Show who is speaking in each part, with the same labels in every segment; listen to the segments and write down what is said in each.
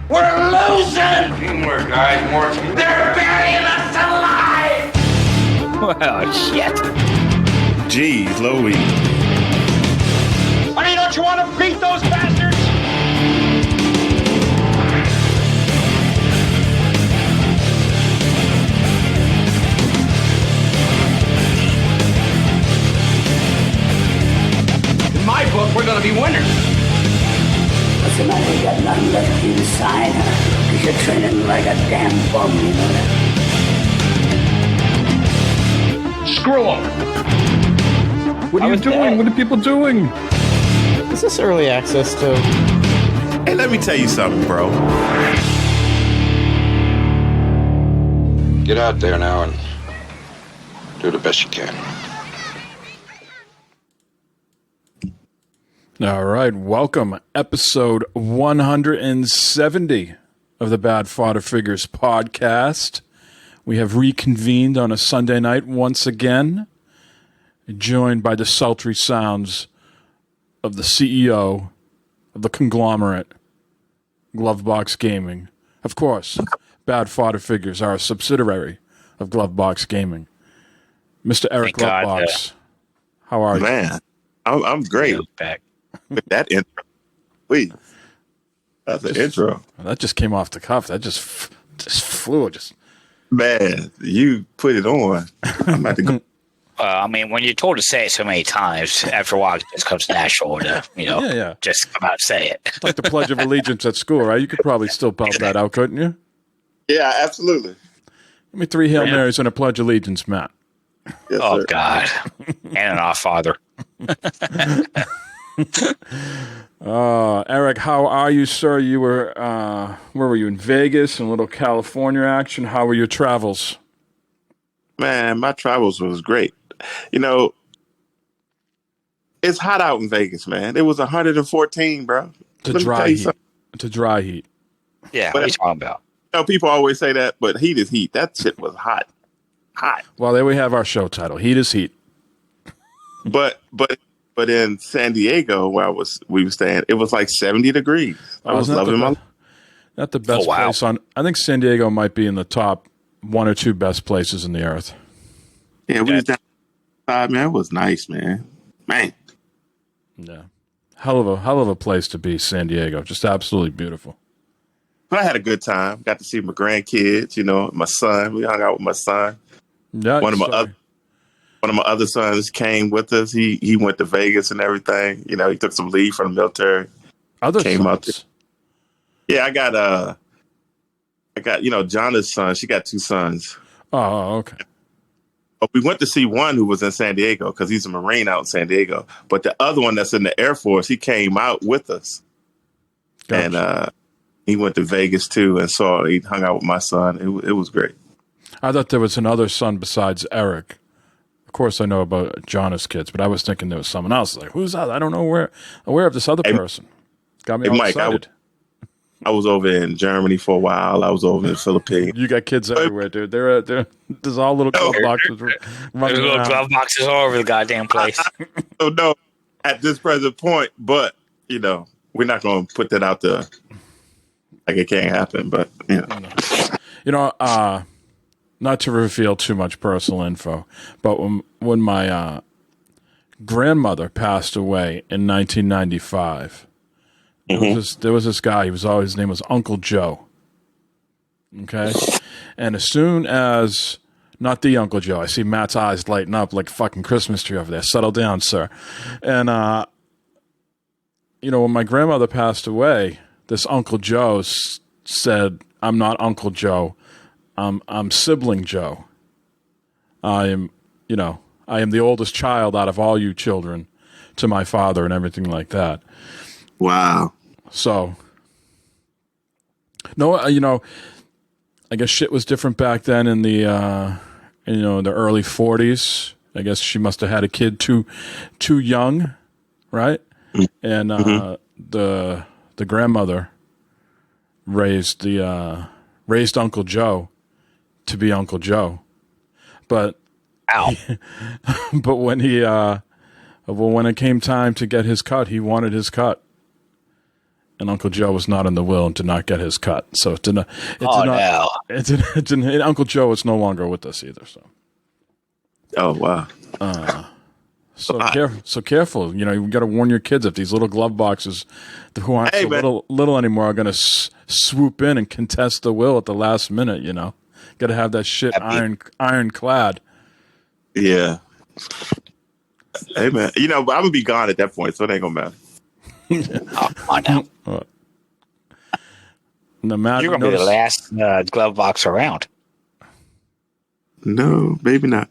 Speaker 1: We're losing! Teamwork, guys, more teamwork. They're burying us alive!
Speaker 2: Well, shit.
Speaker 3: Jeez, Louie.
Speaker 1: Honey, don't you want to beat those bastards? In my book, we're gonna be winners.
Speaker 4: What's the matter? You got nothing left inside, huh? Because you're training like a damn bum, you know that?
Speaker 1: Screw them.
Speaker 5: What are you doing? What are people doing?
Speaker 6: Is this early access to?
Speaker 3: Hey, let me tell you something, bro.
Speaker 7: Get out there now and do the best you can.
Speaker 5: All right, welcome. Episode 170 of the Bad Fodder Figures podcast. We have reconvened on a Sunday night once again, joined by the sultry sounds of the CEO of the conglomerate, Glovebox Gaming. Of course, Bad Fodder Figures are a subsidiary of Glovebox Gaming. Mr. Eric Glovebox, how are you?
Speaker 3: Man, I'm great.
Speaker 2: Back.
Speaker 3: With that intro. Wait. That's an intro.
Speaker 5: That just came off the cuff. That just flew.
Speaker 3: Man, you put it on. I'm about to go.
Speaker 2: I mean, when you're told to say it so many times, after a while it just comes natural to, just come out and say it.
Speaker 5: It's like the Pledge of Allegiance at school, right? You could probably still belt that out, couldn't you?
Speaker 3: Yeah, absolutely.
Speaker 5: Give me 3 Hail Marys and a Pledge Allegiance, Matt.
Speaker 3: Yes,
Speaker 2: Oh,
Speaker 3: sir.
Speaker 2: God. And an Our Father.
Speaker 5: Eric, how are you, sir? You were, where were you, in Vegas, and a little California action? How were your travels?
Speaker 3: Man, my travels was great. You know, it's hot out in Vegas, man. It was 114, bro.
Speaker 5: To
Speaker 3: Let me
Speaker 5: dry
Speaker 3: tell you
Speaker 5: heat.
Speaker 3: something.
Speaker 5: To dry heat.
Speaker 2: Yeah,
Speaker 3: But-
Speaker 2: what are you talking about?
Speaker 3: You know, people always say that, but heat is heat. That shit was hot. Hot.
Speaker 5: Well, there we have our show title. Heat is heat.
Speaker 3: But in San Diego, where we were staying, it was like 70 degrees. I was loving my.
Speaker 5: Not the best
Speaker 2: Oh, wow.
Speaker 5: place on. I think San Diego might be in the top 1 or 2 best places in the earth.
Speaker 3: Yeah, we was down. Man, it was nice, man. Man,
Speaker 5: Yeah, hell of a place to be, San Diego. Just absolutely beautiful.
Speaker 3: but I had a good time. Got to see my grandkids. You know, my son. We hung out with my son.
Speaker 5: Yeah,
Speaker 3: One of my other sons came with us. He went to Vegas and everything. You know, he took some leave from the military.
Speaker 5: other
Speaker 3: came out
Speaker 5: sons.
Speaker 3: Yeah, I got Jonna's son. She got 2 sons.
Speaker 5: Oh, okay.
Speaker 3: But we went to see one who was in San Diego because he's a Marine out in San Diego. But the other one that's in the Air Force, he came out with us.
Speaker 5: Gotcha.
Speaker 3: And he went to Vegas too and he hung out with my son. It was great.
Speaker 5: I thought there was another son besides Eric. Of course, I know about Jonas' kids, but I was thinking there was someone else. Like, who's that? I don't know aware of this other person. Got me
Speaker 3: Hey,
Speaker 5: all
Speaker 3: Mike,
Speaker 5: excited.
Speaker 3: I was over in Germany for a while. I was over in the Philippines.
Speaker 5: You got kids everywhere, dude. There's all little glove boxes
Speaker 2: There's
Speaker 5: running
Speaker 2: little
Speaker 5: around.
Speaker 2: glove boxes all over the goddamn place.
Speaker 3: So no, at this present point, but we're not going to put that out there like it can't happen. But
Speaker 5: Not to reveal too much personal info, but when my grandmother passed away in 1995, there was this guy. His name was Uncle Joe. Okay, and as soon as not the Uncle Joe, I see Matt's eyes lighting up like a fucking Christmas tree over there. Settle down, sir. And when my grandmother passed away, this Uncle Joe said, "I'm not Uncle Joe. I'm sibling Joe. I am the oldest child out of all you children to my father," and everything like that.
Speaker 3: wow.
Speaker 5: So, no, I guess shit was different back then in the the early 40s. I guess she must have had a kid too young, right? And the grandmother raised Uncle Joe to be Uncle Joe, but
Speaker 2: Ow.
Speaker 5: but when when it came time to get his cut, he wanted his cut, and Uncle Joe was not in the will and did not get his cut. So it did not.
Speaker 2: No.
Speaker 5: It didn't. Uncle Joe is no longer with us either. So.
Speaker 3: Oh wow.
Speaker 5: So careful. You know, you got to warn your kids if these little glove boxes, who aren't little anymore, are going to swoop in and contest the will at the last minute. You know, got to have that shit ironclad.
Speaker 3: Yeah. Hey man, you know, but I'm gonna be gone at that point, so it ain't gonna matter.
Speaker 2: I know. You're gonna be the last glove box around.
Speaker 3: No, maybe not.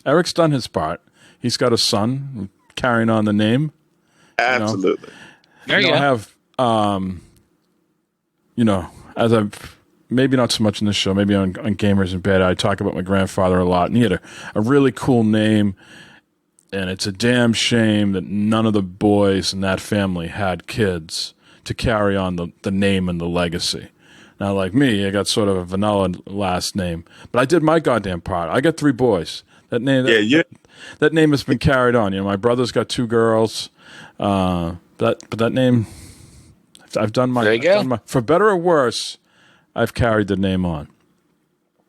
Speaker 5: Eric's done his part. He's got a son carrying on the name.
Speaker 3: Absolutely.
Speaker 2: There you go.
Speaker 5: I have, as I've maybe not so much in this show, maybe on Gamers in Bed, I talk about my grandfather a lot, and he had a really cool name, and it's a damn shame that none of the boys in that family had kids to carry on the name and the legacy. Now, like me, I got sort of a vanilla last name, but I did my goddamn part. I got 3 boys. That name, that name has been carried on. You know, my brother's got 2 girls. But that name, I've done my.
Speaker 2: There you go.
Speaker 5: For better or worse, I've carried the name on.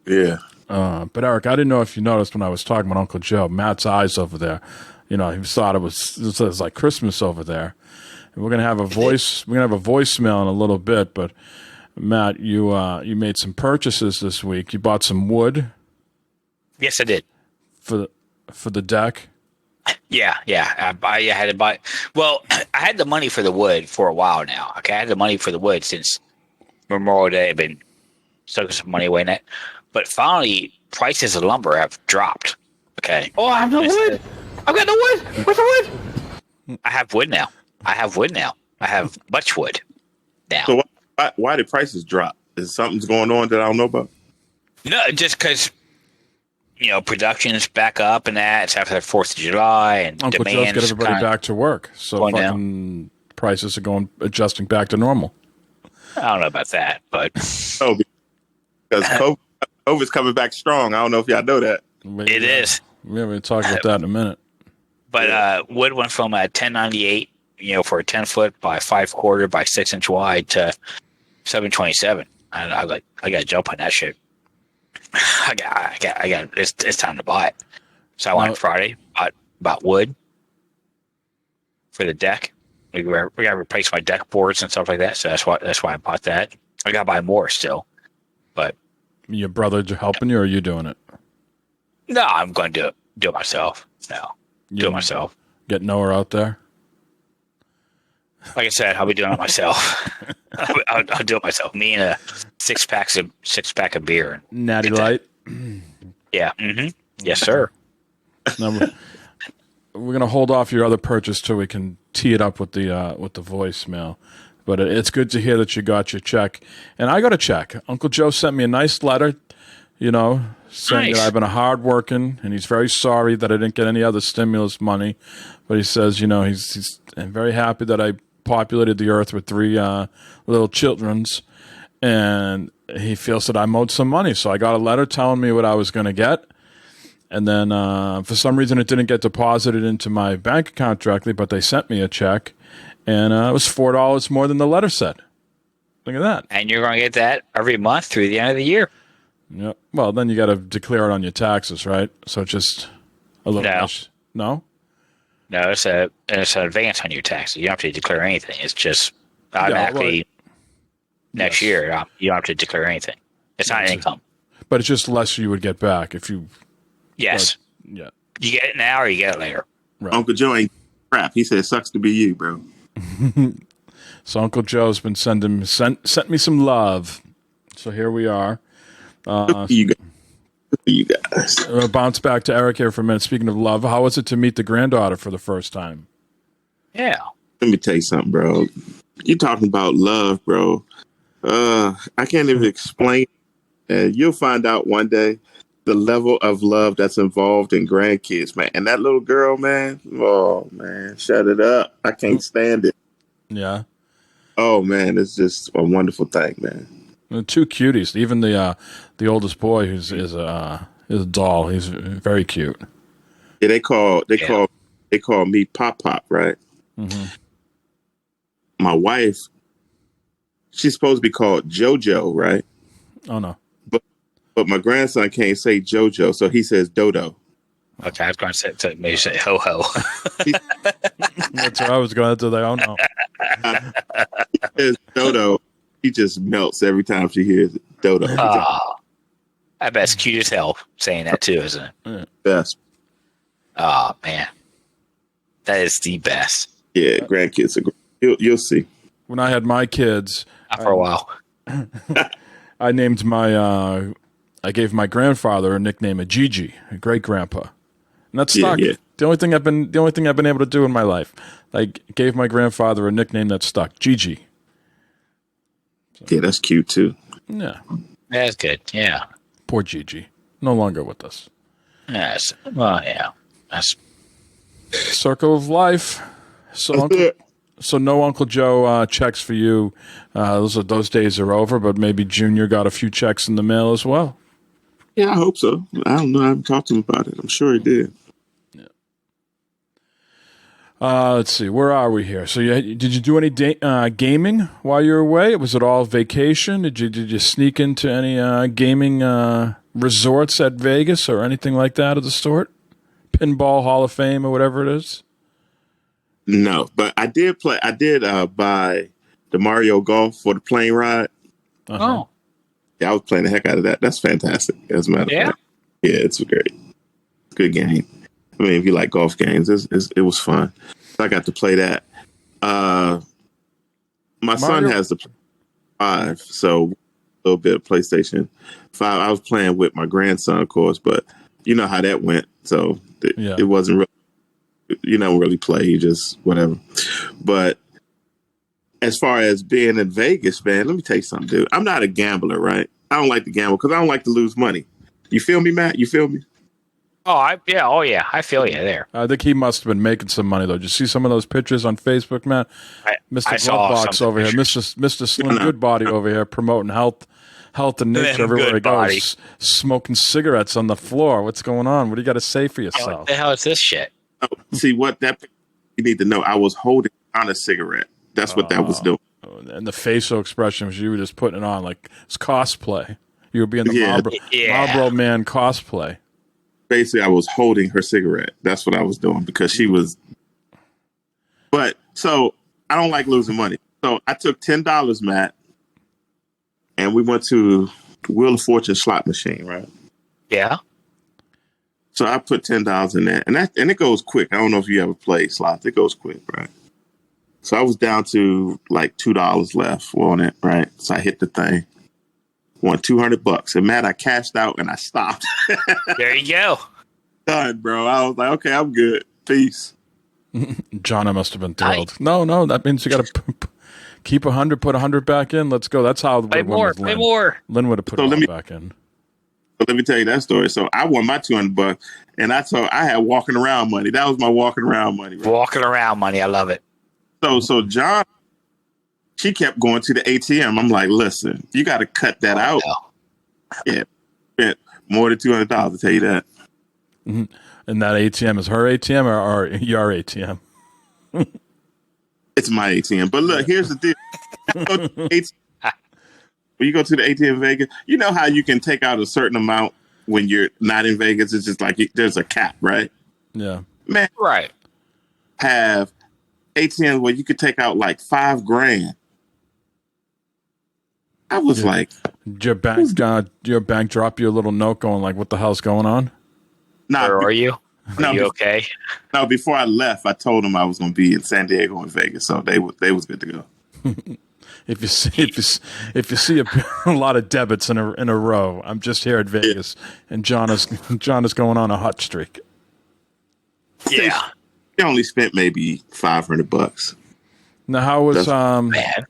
Speaker 3: Yeah.
Speaker 5: But Eric, I didn't know if you noticed when I was talking about Uncle Joe, Matt's eyes over there. You know, he thought it was like Christmas over there. And we're gonna have a voicemail in a little bit. But Matt, you made some purchases this week. You bought some wood.
Speaker 2: Yes, I did.
Speaker 5: For the deck.
Speaker 2: Yeah. I had to buy. Well, I had the money for the wood for a while now. Okay, I had the money for the wood since Memorial Day. I've been sucking some money away in it. But finally, prices of lumber have dropped. Okay.
Speaker 6: Oh, I have no wood. I've got no wood. Where's the wood?
Speaker 2: I have wood now. I have much wood now.
Speaker 3: So why did prices drop? Is something's going on that I don't know about?
Speaker 2: No, just because, production's back up and that. It's after the 4th of July and
Speaker 5: Uncle Joe's got everybody back to work. So fucking prices are adjusting back to normal.
Speaker 2: I don't know about that, but.
Speaker 3: Oh, because COVID's coming back strong. I don't know if y'all know that.
Speaker 2: It is.
Speaker 5: Yeah, we'll talk about that in a minute.
Speaker 2: But wood went from $10.98, for a 10-foot by 5/4 by 6-inch wide to $7.27. And I got to jump on that shit. I got. It's time to buy it. So I went Friday, bought wood for the deck. We got to replace my deck boards and stuff like that. So that's why I bought that. I got to buy more still, but.
Speaker 5: Your brother helping you, or are you doing it?
Speaker 2: No, I'm going to do it myself. No, do it myself.
Speaker 5: Get Noah out there.
Speaker 2: Like I said, I'll be doing it myself. I'll do it myself. Me and a six pack of beer.
Speaker 5: Natty Light.
Speaker 2: Yeah. Mm-hmm. Yes, sir.
Speaker 5: Now, we're gonna hold off your other purchase till we can tee it up with the voicemail. But it's good to hear that you got your check. And I got a check. Uncle Joe sent me a nice letter, saying that I've been hard-working, and he's very sorry that I didn't get any other stimulus money. But he says, he's very happy that I populated the earth with 3 little childrens, and he feels that I owed some money. So I got a letter telling me what I was going to get. And then for some reason it didn't get deposited into my bank account directly, but they sent me a check. And it was $4 more than the letter said. Look at that.
Speaker 2: And you're going to get that every month through the end of the year.
Speaker 5: Yeah. Well, then you got to declare it on your taxes, right? So just a little. No.
Speaker 2: No, it's an advance on your taxes. You don't have to declare anything. It's just automatically next year. You don't have to declare anything. It's not income.
Speaker 5: But it's just less you would get back if you.
Speaker 2: Yes.
Speaker 5: Yeah.
Speaker 2: You get it now or you get it later.
Speaker 3: Right. Uncle Joe ain't crap. He said it sucks to be you, bro.
Speaker 5: So Uncle Joe's been sent me some love. So here we are.
Speaker 3: You guys.
Speaker 5: I'll bounce back to Eric here for a minute. Speaking of love, how was it to meet the granddaughter for the first time?
Speaker 2: Yeah.
Speaker 3: Let me tell you something, bro. You're talking about love, bro. I can't even explain. You'll find out one day the level of love that's involved in grandkids, man. And that little girl, man, oh, man, shut it up. I can't stand it.
Speaker 5: Yeah.
Speaker 3: Oh, man, it's just a wonderful thing, man.
Speaker 5: 2 cuties. Even the oldest boy is a doll. He's very cute.
Speaker 3: Yeah, they call me Pop Pop, right?
Speaker 5: Mm-hmm.
Speaker 3: my wife, she's supposed to be called JoJo, right?
Speaker 5: Oh no.
Speaker 3: But my grandson can't say JoJo, so he says Dodo.
Speaker 2: Okay, I was going to maybe say ho ho.
Speaker 5: That's what I was going to do. Oh no.
Speaker 3: He says Dodo. He just melts every time she hears it. Dodo.
Speaker 2: Oh, I bet it's cute as hell saying that too, isn't it?
Speaker 3: Best.
Speaker 2: Oh man, that is the best.
Speaker 3: Yeah, grandkids are great. You'll see.
Speaker 5: When I had my kids,
Speaker 2: Not for a while.
Speaker 5: I named my I gave my grandfather a nickname of Gigi, a great grandpa. And that's stuck.
Speaker 3: Yeah.
Speaker 5: The only thing I've been able to do in my life. I gave my grandfather a nickname that stuck, Gigi.
Speaker 3: Yeah, that's cute too.
Speaker 5: Yeah.
Speaker 2: That's good. Yeah.
Speaker 5: Poor Gigi. No longer with us.
Speaker 2: Yes. Well, yeah. That's
Speaker 5: Circle of life. So no Uncle Joe checks for you. Those days are over, but maybe Junior got a few checks in the mail as well.
Speaker 3: Yeah, I hope so. I don't know. I haven't talked to him about it. I'm sure he did.
Speaker 5: Let's see. Where are we here? So, did you do any gaming while you were away? Was it all vacation? Did you sneak into any gaming resorts at Vegas or anything like that of the sort? Pinball Hall of Fame or whatever it is?
Speaker 3: No, but I did play. I did buy the Mario Golf for the plane ride.
Speaker 5: Uh-huh.
Speaker 2: oh
Speaker 3: Yeah, I was playing the heck out of that. That's fantastic. As a matter of fact. Yeah, it's great. Good game. I mean, if you like golf games, it was fun. I got to play that. My son has the 5, so a little bit of PlayStation 5. I was playing with my grandson, of course, but you know how that went. So it wasn't really, you don't really play. You just whatever. But as far as being in Vegas, man, let me tell you something, dude. I'm not a gambler, right? I don't like to gamble because I don't like to lose money. You feel me, Matt? You feel me?
Speaker 2: yeah. I feel you there.
Speaker 5: I think he must have been making some money, though. Did you see some of those pictures on Facebook, Matt? Mr. Glovebox over here, Mr. Slim Goodbody over here promoting health and nature everywhere he goes, smoking cigarettes on the floor. What's going on? What do you got to say for yourself?
Speaker 2: What the hell is this shit?
Speaker 3: Oh, see what that you need to know. I was holding on a cigarette. That's what that was doing.
Speaker 5: And the facial expression was you were just putting it on like it's cosplay. You were being the Marlboro Man cosplay.
Speaker 3: Basically, I was holding her cigarette. That's what I was doing because she was. But so I don't like losing money. So I took $10, Matt, and we went to Wheel of Fortune slot machine, right?
Speaker 2: Yeah.
Speaker 3: So I put $10 in there, and it goes quick. I don't know if you ever played slots. It goes quick, right? So I was down to like $2 left on it, right? So I hit the thing, won $200, and Matt, I cashed out and I stopped.
Speaker 2: There you go.
Speaker 3: Done, bro. I was like, okay, I'm good. Peace.
Speaker 5: John must have been thrilled. No, that means you got to keep 100, put 100 back in. Let's go. That's how
Speaker 2: Play more.
Speaker 5: Lynn would have put it back in.
Speaker 3: So let me tell you that story. So I won my $200, and I had walking around money. That was my walking around money. Right?
Speaker 2: Walking around money. I love it.
Speaker 3: So John, she kept going to the ATM. I'm like, listen, you got to cut that out.
Speaker 2: No.
Speaker 3: Yeah, spent more than $200 to tell you that.
Speaker 5: Mm-hmm. And that ATM is her ATM or your ATM?
Speaker 3: It's my ATM. But look, here's the deal. When you go to the ATM in Vegas, you know how you can take out a certain amount when you're not in Vegas? It's just like there's a cap, right?
Speaker 5: Yeah.
Speaker 3: Man,
Speaker 2: Right.
Speaker 3: have ATMs where you could take out like $5,000. I was like,
Speaker 5: Did your bank drop you a little note going like, what the hell's going on?
Speaker 2: Where are you? Are you okay?
Speaker 3: No, before I left, I told them I was going to be in San Diego and Vegas, so they was good to go.
Speaker 5: If you see a lot of debits in a row, I'm just here at Vegas, and John is going on a hot streak.
Speaker 2: Yeah.
Speaker 3: They only spent maybe $500.
Speaker 5: Now, how was
Speaker 2: Man.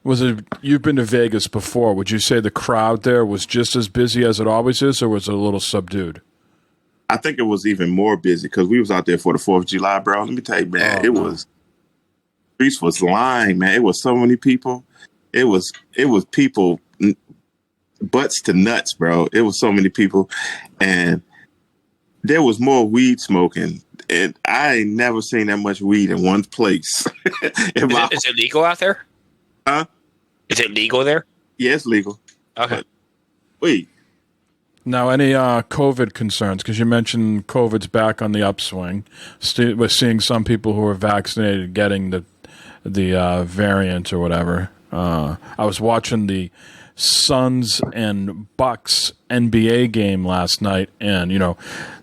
Speaker 5: Was it? You've been to Vegas before. Would you say the crowd there was just as busy as it always is, or was it a little subdued?
Speaker 3: I think it was even more busy because we was out there for the 4th of July, bro. Let me tell you, man, was streets was lying, man. It was so many people. It was people butts to nuts, bro. It was so many people, and there was more weed smoking And I ain't never seen that much weed in one place.
Speaker 2: Is it legal out there?
Speaker 3: Huh?
Speaker 2: Is it legal there?
Speaker 3: Yeah, it's legal.
Speaker 2: Okay.
Speaker 3: But weed.
Speaker 5: Now, any COVID concerns? Because you mentioned COVID's back on the upswing. We're seeing some people who are vaccinated getting the variant or whatever. I was watching the Suns and Bucks NBA game last night, and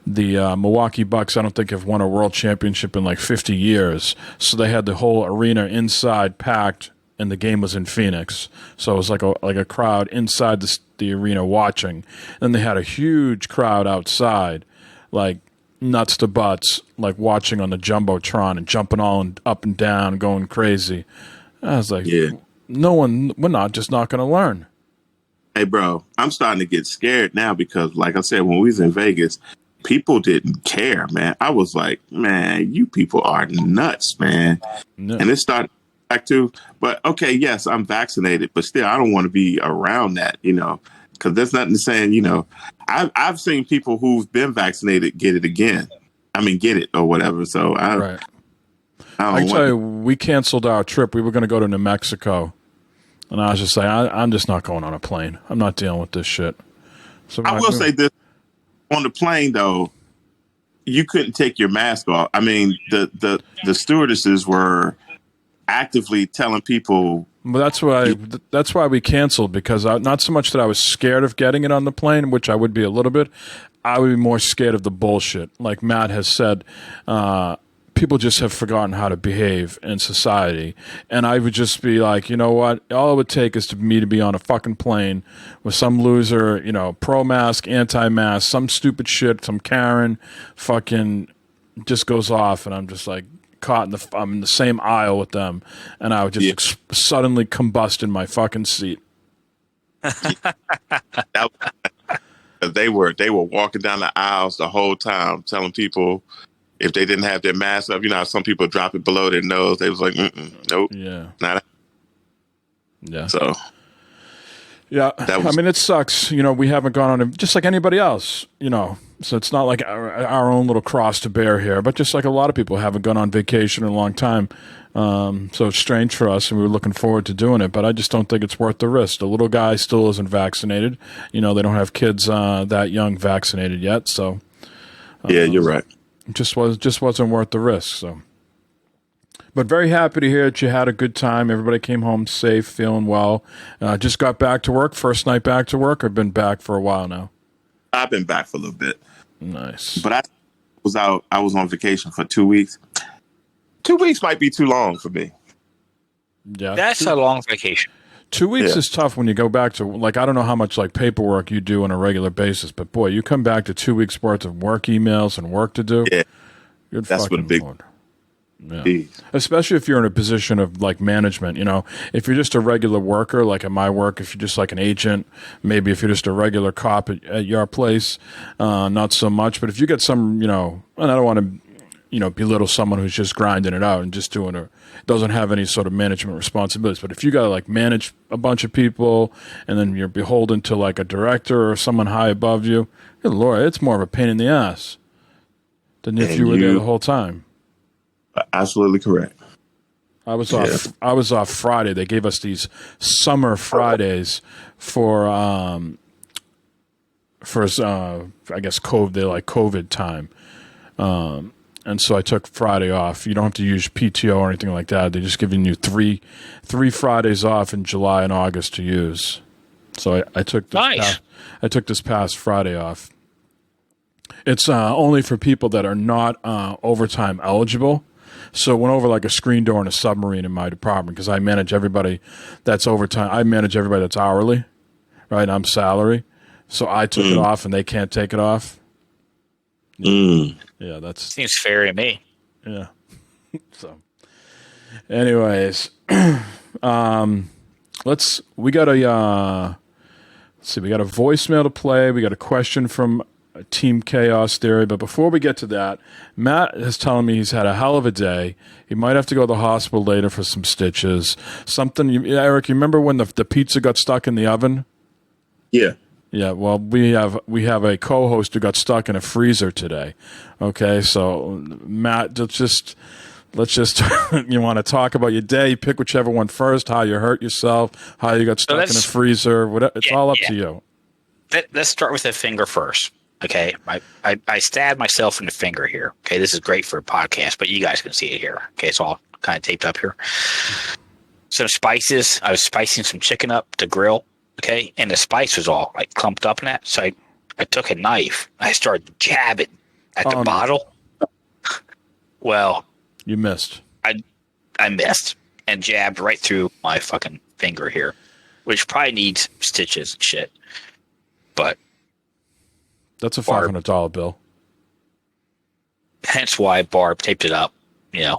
Speaker 5: the Milwaukee Bucks, I don't think have won a world championship in like 50 years. So they had the whole arena inside packed, and the game was in Phoenix. So it was like a crowd inside the arena watching. Then they had a huge crowd outside, like nuts to butts, like watching on the Jumbotron and jumping all up and down, going crazy. I was like,
Speaker 3: yeah.
Speaker 5: We're just not going to learn.
Speaker 3: Hey, bro, I'm starting to get scared now because, like I said, when we was in Vegas, people didn't care, man. I was like, man, you people are nuts, man. No. And it started back to, but okay, yes, I'm vaccinated, but still, I don't want to be around that, because there's nothing saying, I've seen people who've been vaccinated get it again. I mean, get it or whatever. So
Speaker 5: I can tell you, we canceled our trip. We were going to go to New Mexico. And I was just like, I'm just not going on a plane. I'm not dealing with this shit. So
Speaker 3: I will say this. On the plane, though, you couldn't take your mask off. I mean, the stewardesses were actively telling people.
Speaker 5: Well, that's why we canceled, because not so much that I was scared of getting it on the plane, which I would be a little bit. I would be more scared of the bullshit. Like Matt has said, people just have forgotten how to behave in society. And I would just be like, you know what? All it would take is me to be on a fucking plane with some loser, pro-mask, anti-mask, some stupid shit, some Karen fucking just goes off, and I'm just like caught I'm in the same aisle with them, and I would just suddenly combust in my fucking seat.
Speaker 3: They were walking down the aisles the whole time telling people, if they didn't have their mask up, some people drop it below their nose. They was like, nope.
Speaker 5: Yeah.
Speaker 3: Not.
Speaker 5: Yeah.
Speaker 3: So.
Speaker 5: Yeah. I mean, it sucks. We haven't gone on it just like anybody else, So it's not like our own little cross to bear here, but just like a lot of people haven't gone on vacation in a long time. So it's strange for us, and we were looking forward to doing it, but I just don't think it's worth the risk. The little guy still isn't vaccinated. They don't have kids that young vaccinated yet. So.
Speaker 3: Yeah, you're right.
Speaker 5: Just wasn't worth the risk. So, but very happy to hear that you had a good time. Everybody came home safe, feeling well. Just got back to work. First night back to work. I've been back for a while now.
Speaker 3: I've been back for a little bit.
Speaker 5: Nice.
Speaker 3: But I was on vacation for 2 weeks. 2 weeks might be too long for me.
Speaker 2: Yeah, that's a long vacation.
Speaker 5: 2 weeks is tough when you go back to, like, I don't know how much like paperwork you do on a regular basis, but boy, you come back to 2 weeks worth of work emails and work to do.
Speaker 3: Yeah,
Speaker 5: good
Speaker 3: that's what a big.
Speaker 5: Lord. Yeah. Especially if you're in a position of like management, if you're just a regular worker, like at my work, if you're just like an agent, maybe if you're just a regular cop at your place, not so much. But if you get some, and I don't want to, belittle someone who's just grinding it out and just doesn't have any sort of management responsibilities. But if you got to like manage a bunch of people and then you're beholden to like a director or someone high above you, good Lord, it's more of a pain in the ass than if you were there the whole time.
Speaker 3: Absolutely correct.
Speaker 5: I was off Friday. They gave us these summer Fridays for I guess COVID time. And so I took Friday off. You don't have to use PTO or anything like that. They're just giving you three Fridays off in July and August to use. So I took this I took this past Friday off. It's only for people that are not overtime eligible. So it went over like a screen door in a submarine in my department because I manage everybody that's overtime. I manage everybody that's hourly, right? I'm salary. So I took it off and they can't take it off. Yeah, that
Speaker 2: seems fair to me.
Speaker 5: Yeah. So, anyways, we got a voicemail to play. We got a question from Team Chaos Theory. But before we get to that, Matt is telling me he's had a hell of a day. He might have to go to the hospital later for some stitches. Eric, you remember when the pizza got stuck in the oven?
Speaker 3: Yeah.
Speaker 5: Yeah, well, we have a co-host who got stuck in a freezer today. Okay, so Matt, let's just you want to talk about your day? Pick whichever one first. How you hurt yourself? How you got stuck in a freezer? Whatever. It's all up to you.
Speaker 2: Let's start with the finger first. Okay, I stabbed myself in the finger here. Okay, this is great for a podcast, but you guys can see it here. Okay, it's all kind of taped up here. Some spices. I was spicing some chicken up to grill. Okay, and the spice was all like clumped up in that. So I took a knife. I started jabbing at the bottle. Well,
Speaker 5: you missed.
Speaker 2: I missed and jabbed right through my fucking finger here, which probably needs stitches and shit. But
Speaker 5: that's a $500 bill.
Speaker 2: Hence why Barb taped it up,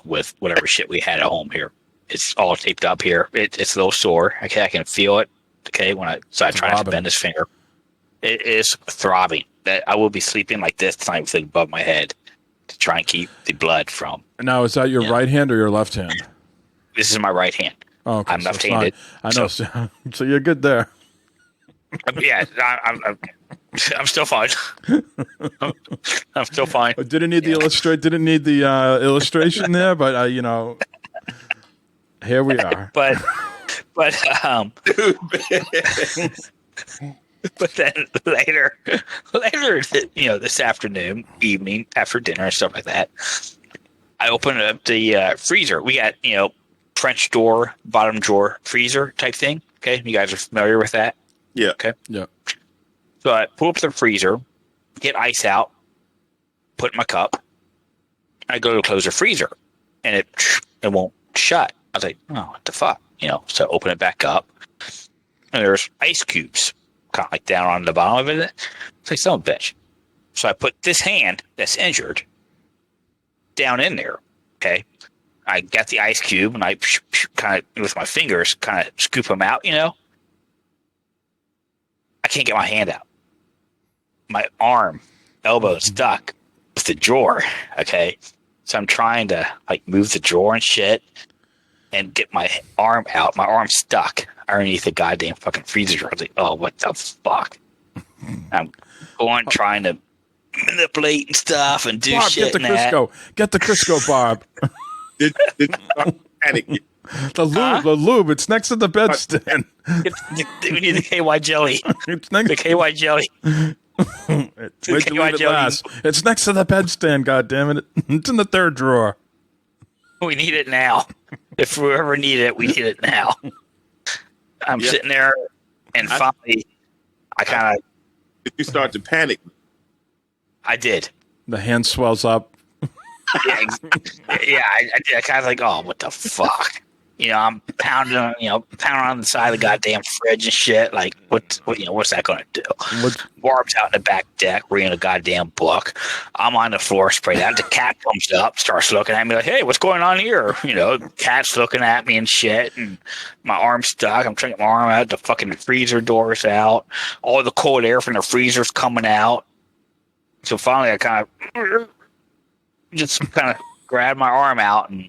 Speaker 2: with whatever shit we had at home here. It's all taped up here. It's a little sore. Okay, I can feel it. Okay, so I try not to bend this finger. It is throbbing. That I will be sleeping like this tonight with it above my head to try and keep the blood from.
Speaker 5: Now, is that your right hand or your left hand?
Speaker 2: This is my right hand.
Speaker 5: Oh, okay.
Speaker 2: I'm left-handed.
Speaker 5: I know. So you're good there.
Speaker 2: Yeah, I'm still fine. I'm still fine.
Speaker 5: Didn't need the illustration there, but here we are.
Speaker 2: But then later, this afternoon, evening, after dinner and stuff like that, I opened up the freezer. We got, French door, bottom drawer freezer type thing. Okay, you guys are familiar with that?
Speaker 3: Yeah.
Speaker 2: Okay.
Speaker 5: Yeah.
Speaker 2: So I pull up the freezer, get ice out, put in my cup. I go to close the freezer, and it won't shut. I was like, oh, what the fuck? So I open it back up, and there's ice cubes kind of like down on the bottom of it. It's like, son of a bitch. So I put this hand that's injured down in there. Okay. I got the ice cube, and I kind of, with my fingers, kind of scoop them out, I can't get my hand out. My elbow is stuck with the drawer. Okay. So I'm trying to move the drawer and shit and get my arm out. My arm's stuck underneath the goddamn fucking freezer drawer. I was like, oh, what the fuck? I'm trying to manipulate and stuff and do
Speaker 5: Barb,
Speaker 2: shit.
Speaker 5: Get the Crisco, Barb.
Speaker 3: Did you start panicking?
Speaker 5: The lube. It's next to the bedstand.
Speaker 2: We need the KY jelly.
Speaker 5: It's next.
Speaker 2: The KY jelly.
Speaker 5: Wait till it last. It's next to the bedstand. God damn it! It's in the third drawer.
Speaker 2: We need it now. If we ever need it, we need it now. I'm sitting there, and finally, I kind of.
Speaker 3: Did you start to panic?
Speaker 2: I did.
Speaker 5: The hand swells up.
Speaker 2: I kind of like, oh, what the fuck? I'm pounding on the side of the goddamn fridge and shit. Like, what's that going to do? Barb's out in the back deck reading a goddamn book. I'm on the floor sprayed out. The cat comes up, starts looking at me like, hey, what's going on here? Cat's looking at me and shit. And my arm's stuck. I'm trying to get my arm out. The fucking freezer door's out. All the cold air from the freezer's coming out. So finally, I kind of grabbed my arm out and.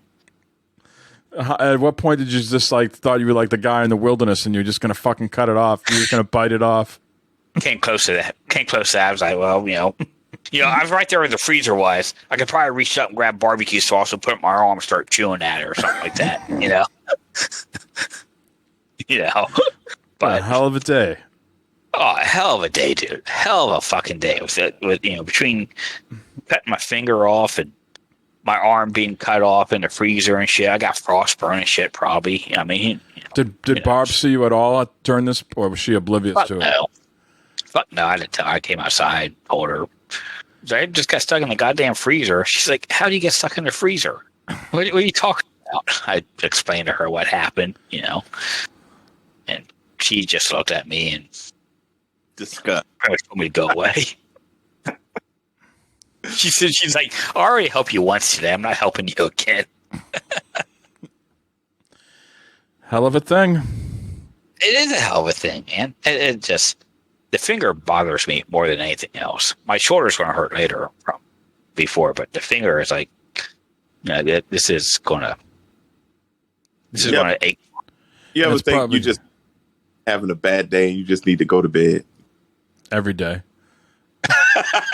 Speaker 5: At what point did you just thought you were like the guy in the wilderness and you're just going to fucking cut it off? You're just going to bite it off?
Speaker 2: Came close to that. I was like, well, I was right there where the freezer was. I could probably reach up and grab barbecue sauce and put it in my arm and start chewing at it or something like that, But
Speaker 5: a hell of a day.
Speaker 2: Oh, a hell of a day, dude. Hell of a fucking day with between cutting my finger off and my arm being cut off in the freezer and shit. I got frostburn and shit probably.
Speaker 5: Did Barb see you at all during this, or was she oblivious to it?
Speaker 2: Fuck no, I didn't tell her. I came outside, told her. I just got stuck in the goddamn freezer. She's like, how do you get stuck in the freezer? What are you talking about? I explained to her what happened, and she just looked at me and
Speaker 3: disgust.
Speaker 2: Told me to go away. She said, she's like, I already helped you once today. I'm not helping you again.
Speaker 5: Hell of a thing.
Speaker 2: It is a hell of a thing, man. It just, the finger bothers me more than anything else. My shoulder's going to hurt later from before, but the finger is like, this is going to ache.
Speaker 3: You ever think you just having a bad day and you just need to go to bed?
Speaker 5: every day.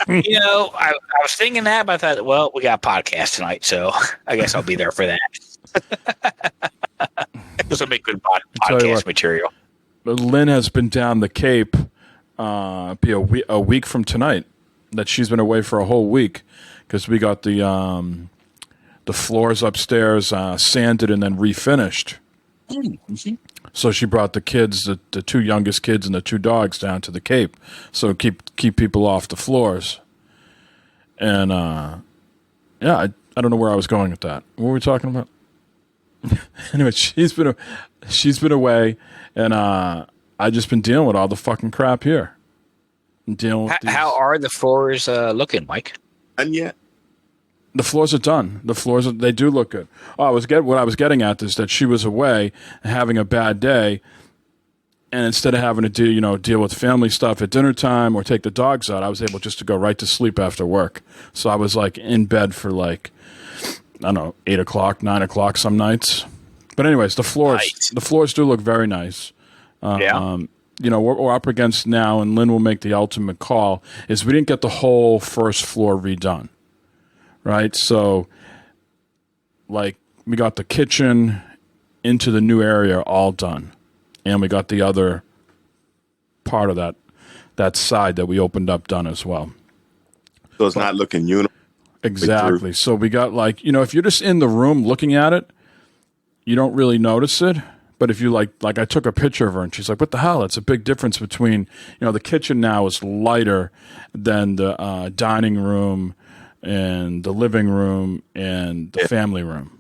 Speaker 2: You know, I was thinking that, but I thought, well, we got a podcast tonight, so I guess I'll be there for that. This will make good podcast material.
Speaker 5: Lynn has been down the Cape. Be a week from tonight. That she's been away for a whole week because we got the floors upstairs sanded and then refinished. Mm-hmm. So she brought the kids, the two youngest kids and the two dogs down to the Cape, so keep people off the floors. And I don't know where I was going with that. What were we talking about? Anyway, she's been away, and I just been dealing with all the fucking crap here.
Speaker 2: How are the floors looking, Mike?
Speaker 3: And yet.
Speaker 5: The floors are done. They do look good. What I was getting at is that she was away and having a bad day, and instead of having to deal with family stuff at dinner time or take the dogs out, I was able just to go right to sleep after work. So I was like in bed for like, I don't know, 8 o'clock, 9 o'clock some nights. But anyways, the floors do look very nice.
Speaker 2: Yeah.
Speaker 5: What we're up against now, and Lynn will make the ultimate call, is we didn't get the whole first floor redone. Right, so like we got the kitchen into the new area all done, and we got the other part of that side that we opened up done as well.
Speaker 3: So it's not looking uniform.
Speaker 5: Exactly. So we got if you're just in the room looking at it, you don't really notice it. But if you like I took a picture of her and she's like, "What the hell?" It's a big difference between the kitchen now is lighter than the dining room and the living room and the family room,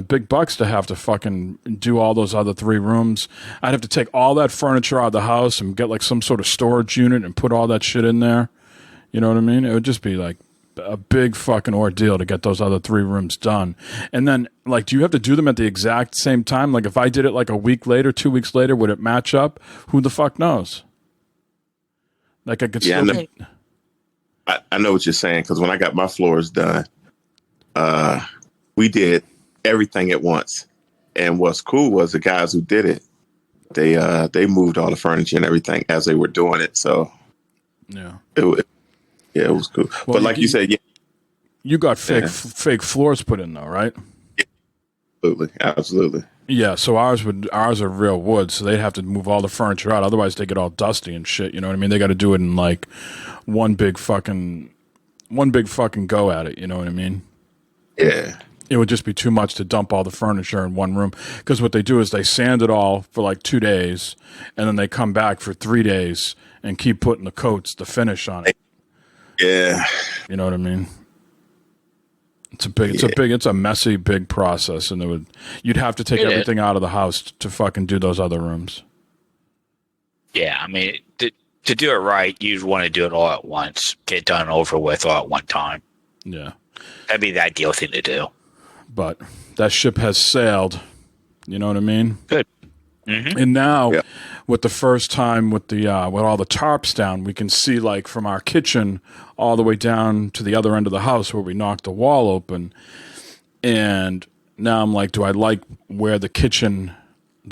Speaker 5: big bucks to have to fucking do all those other 3 rooms. I'd have to take all that furniture out of the house and get like some sort of storage unit and put all that shit in there. You know what I mean? It would just be like a big fucking ordeal to get those other 3 rooms done. And then do you have to do them at the exact same time? Like if I did it like a week later, 2 weeks later, would it match up? Who the fuck knows? Like I could still...
Speaker 3: I know what you're saying, because when I got my floors done, we did everything at once. And what's cool was the guys who did it, they moved all the furniture and everything as they were doing it. So
Speaker 5: yeah,
Speaker 3: it was cool.
Speaker 5: Well,
Speaker 3: but like you said,
Speaker 5: you got fake floors put in though, right?
Speaker 3: Absolutely.
Speaker 5: Yeah, so ours are real wood, so they'd have to move all the furniture out. Otherwise, they get all dusty and shit. You know what I mean? They got to do it in like one big fucking go at it. You know what I mean?
Speaker 3: Yeah.
Speaker 5: It would just be too much to dump all the furniture in one room. Because what they do is they sand it all for like 2 days, and then they come back for 3 days and keep putting the finish on it.
Speaker 3: Yeah.
Speaker 5: You know what I mean? It's a messy, big process, and you'd have to take everything out of the house to fucking do those other rooms.
Speaker 2: Yeah, I mean, to do it right, you'd want to do it all at once, get it done over with all at one time.
Speaker 5: Yeah.
Speaker 2: That'd be the ideal thing to do.
Speaker 5: But that ship has sailed. You know what I mean?
Speaker 2: Good. Mm-hmm.
Speaker 5: And now, with the first time with all the tarps down, we can see like from our kitchen all the way down to the other end of the house where we knocked the wall open. And now I'm like, do I like where the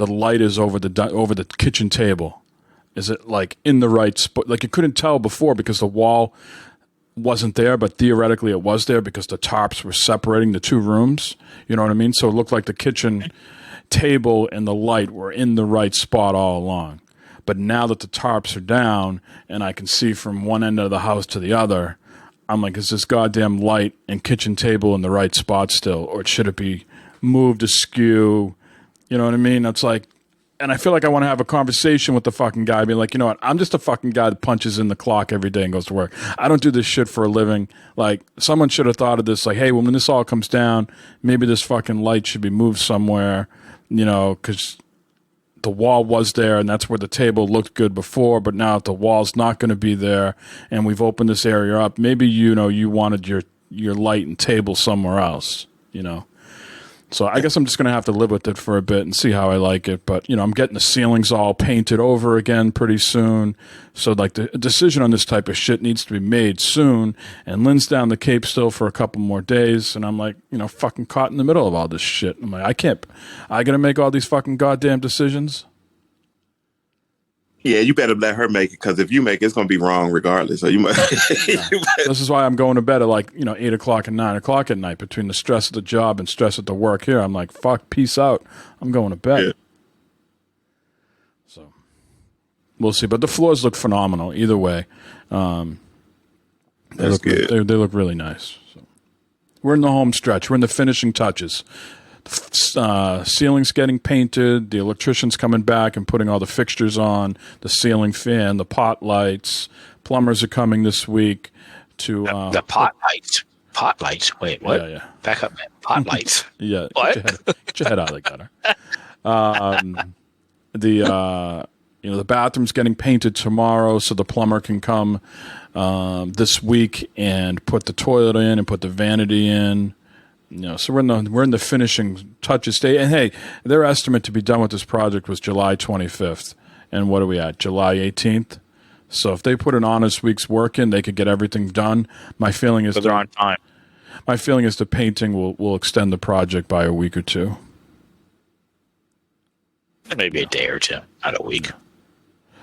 Speaker 5: light is over the kitchen table? Is it like in the right spot? Like you couldn't tell before because the wall wasn't there, but theoretically it was there because the tarps were separating the 2 rooms. You know what I mean? So it looked like the kitchen table and the light were in the right spot all along. But now that the tarps are down and I can see from one end of the house to the other, I'm like, is this goddamn light and kitchen table in the right spot still? Or should it be moved askew? You know what I mean? That's like, and I feel like I want to have a conversation with the fucking guy, being like, you know what? I'm just a fucking guy that punches in the clock every day and goes to work. I don't do this shit for a living. Like, someone should have thought of this, like, hey, when this all comes down, maybe this fucking light should be moved somewhere, because the wall was there and that's where the table looked good before, but now the wall's not going to be there and we've opened this area up. Maybe, you wanted your light and table somewhere else, So I guess I'm just going to have to live with it for a bit and see how I like it. But, I'm getting the ceilings all painted over again pretty soon. So, like, the decision on this type of shit needs to be made soon. And Lynn's down the Cape still for a couple more days. And I'm like, fucking caught in the middle of all this shit. I'm like, I got to make all these fucking goddamn decisions.
Speaker 3: Yeah, you better let her make it, because if you make it, it's going to be wrong regardless. So you might.
Speaker 5: This is why I'm going to bed at 8 o'clock and 9 o'clock at night. Between the stress of the job and stress of the work here, I'm like, fuck, peace out. I'm going to bed.
Speaker 3: Yeah.
Speaker 5: So we'll see. But the floors look phenomenal either way. They
Speaker 3: That's good.
Speaker 5: They look really nice. So we're in the home stretch. We're in the finishing touches. Ceiling's getting painted. The electrician's coming back and putting all the fixtures on. The ceiling fan, the pot lights. Plumbers are coming this week to
Speaker 2: the pot lights. Pot lights. Wait, what?
Speaker 5: Yeah.
Speaker 2: Back up, man. Pot lights.
Speaker 5: Yeah.
Speaker 2: What?
Speaker 5: Get your head out of the gutter. The bathroom's getting painted tomorrow, so the plumber can come this week and put the toilet in and put the vanity in. So we're in the finishing touches stage. And hey, their estimate to be done with this project was July 25th. And what are we at? July 18th. So if they put an honest week's work in, they could get everything done. My feeling is
Speaker 2: they're on time.
Speaker 5: My feeling is the painting will extend the project by a week or two.
Speaker 2: Maybe a day or two, not a week.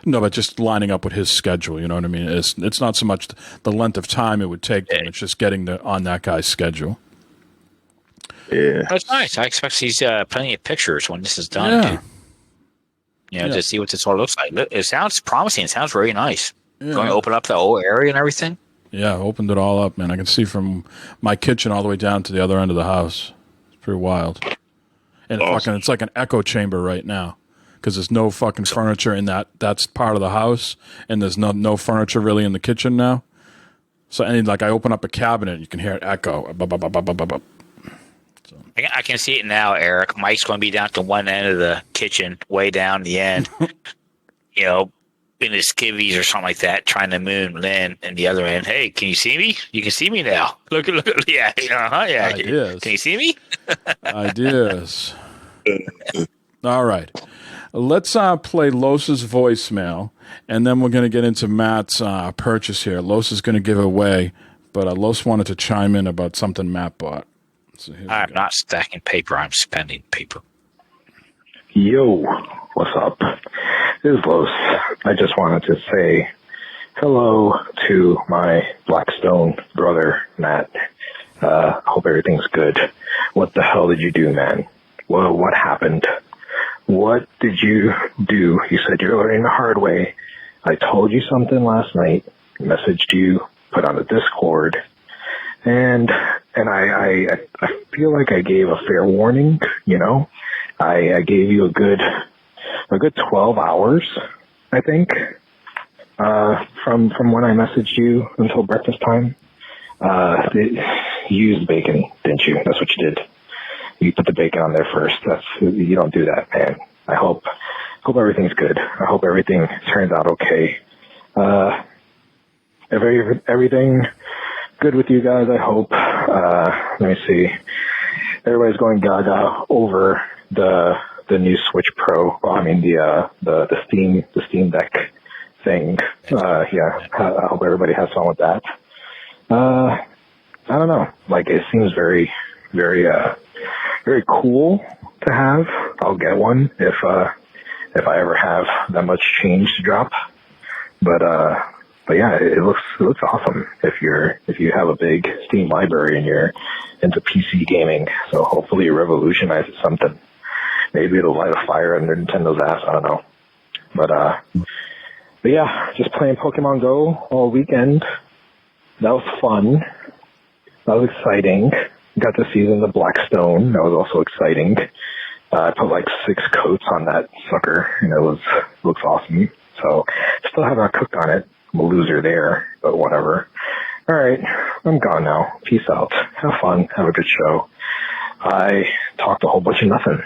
Speaker 5: No, but just lining up with his schedule. You know what I mean? It's not so much the length of time it would take them. It's just getting on that guy's schedule.
Speaker 3: Yeah.
Speaker 2: That's nice. I expect to see plenty of pictures when this is done, too. To see what this all looks like. It sounds promising. It sounds very nice.
Speaker 5: Yeah.
Speaker 2: Going to open up the whole area and everything?
Speaker 5: Yeah, opened it all up, man. I can see from my kitchen all the way down to the other end of the house. It's pretty wild. And it's like an echo chamber right now, because there's no fucking furniture in that's part of the house, and there's no furniture really in the kitchen now. So I open up a cabinet, you can hear it echo.
Speaker 2: I can see it now, Eric. Mike's going to be down to one end of the kitchen, way down the end, in his skivvies or something like that, trying to moon Lynn in the other end. Hey, can you see me? You can see me now. Look, yeah, yeah.
Speaker 5: Ideas.
Speaker 2: Can you see me?
Speaker 5: Ideas. All right. Let's play Los's voicemail, and then we're going to get into Matt's purchase here. Los is going to give away, but Los wanted to chime in about something Matt bought. So
Speaker 2: I'm not stacking paper. I'm spending paper.
Speaker 8: Yo, what's up? This is Los. I just wanted to say hello to my Blackstone brother, Matt. Hope everything's good. What the hell did you do, man? Well, what happened? What did you do? You said you're learning the hard way. I told you something last night, messaged you, put on the Discord, and I feel like I gave a fair warning, I gave you a good 12 hours, I think, from when I messaged you until breakfast time. You used bacon, didn't you? That's what you did. You put the bacon on there first. You don't do that, man. I hope everything's good. I hope everything turns out okay. Everything good with you guys, I hope. Let me see. Everybody's going gaga over the new Switch Pro. Well, I mean the Steam Deck thing. I hope everybody has fun with that. I don't know. It seems very, very, very cool to have. I'll get one if I ever have that much change to drop. But yeah, it looks awesome if you have a big Steam library and you're into PC gaming. So hopefully it revolutionizes something. Maybe it'll light a fire under Nintendo's ass. I don't know. But yeah, just playing Pokemon Go all weekend. That was fun. That was exciting. Got to see the Blackstone. That was also exciting. I put 6 coats on that sucker, and looks awesome. So still haven't cooked on it. I'm a loser there, but whatever. All right, I'm gone now. Peace out. Have fun. Have a good show. I talked a whole bunch of nothing,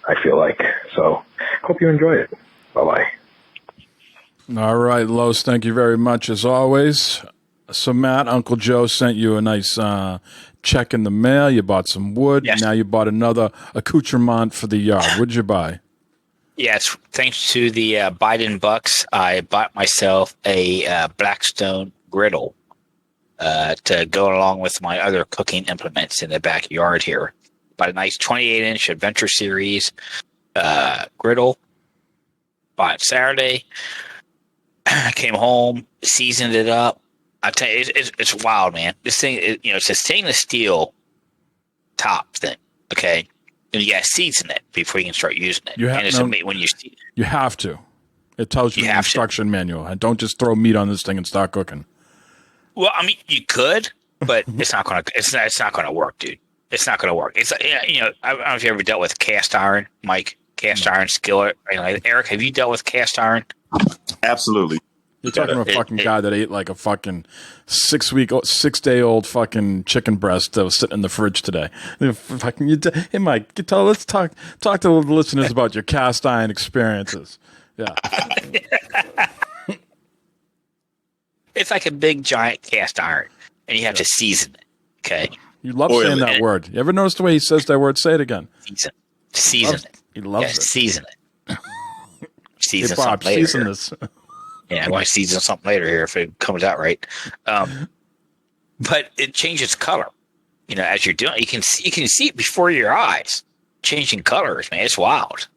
Speaker 8: I feel like. So hope you enjoy it. Bye-bye.
Speaker 5: All right, Los, thank you very much as always. So, Matt, Uncle Joe sent you a nice check in the mail. You bought some wood.
Speaker 2: Yes.
Speaker 5: Now you bought another accoutrement for the yard. What did you buy?
Speaker 2: Yes, thanks to the Biden bucks, I bought myself a Blackstone griddle to go along with my other cooking implements in the backyard here. Bought a nice 28-inch Adventure Series griddle. Bought it Saturday. Came home, seasoned it up. I tell you, it's wild, man. This thing, it's a stainless steel top thing. Okay, and you got to season it before you can start using it.
Speaker 5: You have
Speaker 2: when
Speaker 5: you have to. It tells you in the instruction manual. And don't just throw meat on this thing and start cooking.
Speaker 2: Well, I mean, you could, but it's not gonna. It's not gonna work, dude. It's not gonna work. It's I don't know if you ever dealt with cast iron, Mike. Cast iron skillet. Eric, have you dealt with cast iron?
Speaker 3: Absolutely.
Speaker 5: You're talking to a fucking guy that ate like a fucking 6-day-old fucking chicken breast that was sitting in the fridge today. Hey, Mike, let's talk to the listeners about your cast iron experiences. Yeah.
Speaker 2: It's like a big giant cast iron, and you have to season it. Okay.
Speaker 5: You love saying that word. You ever notice the way he says that word? Say it again.
Speaker 2: Season it.
Speaker 5: He loves it.
Speaker 2: Season it. Season
Speaker 5: hey, Bob,
Speaker 2: something later.
Speaker 5: Season this.
Speaker 2: Yeah, I want to season something later here if it comes out right. But it changes color. As you're doing, you can see it before your eyes, changing colors. Man, it's wild.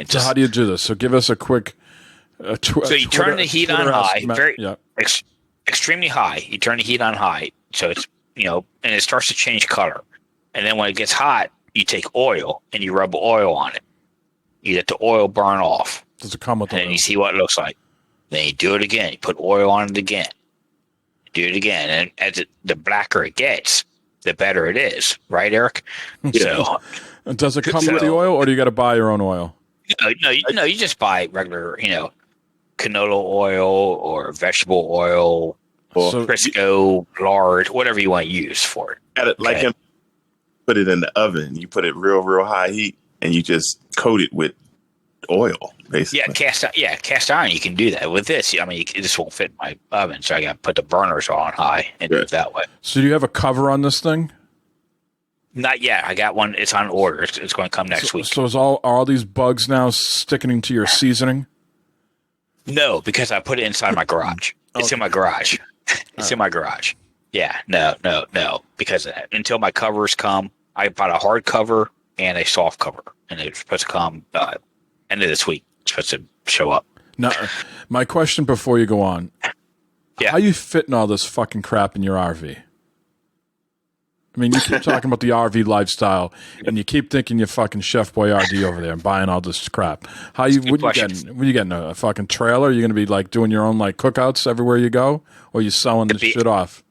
Speaker 5: So how do you do this? So give us a quick.
Speaker 2: So you turn the heat on high, extremely high. You turn the heat on high, so it's and it starts to change color. And then when it gets hot, you take oil and you rub oil on it. You let the oil burn off.
Speaker 5: Does it come with oil?
Speaker 2: And then you see what it looks like. Then you do it again. You put oil on it again. Do it again. And as the blacker it gets, the better it is. Right, Eric?
Speaker 5: Yeah. So, and does it come with the oil, or do you got to buy your own oil?
Speaker 2: No, you just buy regular, canola oil or vegetable oil or Crisco, lard, whatever you want to use for it.
Speaker 3: Got it like him. Put it in the oven. You put it real high heat, and you just coat it with oil, basically.
Speaker 2: Cast iron. You can do that with this. I mean, this won't fit in my oven, so I got to put the burners on high and do it that way.
Speaker 5: So, do you have a cover on this thing?
Speaker 2: Not yet. I got one. It's on order. It's going to come next week.
Speaker 5: So, are all these bugs now sticking into your seasoning?
Speaker 2: No, because I put it inside my garage. It's in my garage. It's in my garage. Yeah, no. Because until my covers come, I bought a hard cover and a soft cover, and it's supposed to come end of this week. It's supposed to show up.
Speaker 5: Now, my question before you go on: how you fitting all this fucking crap in your RV? I mean, you keep talking about the RV lifestyle, and you keep thinking you're fucking Chef Boyardee over there and buying all this crap. What are you getting? A fucking trailer? Are you going to be like doing your own like cookouts everywhere you go, or are you selling this shit off?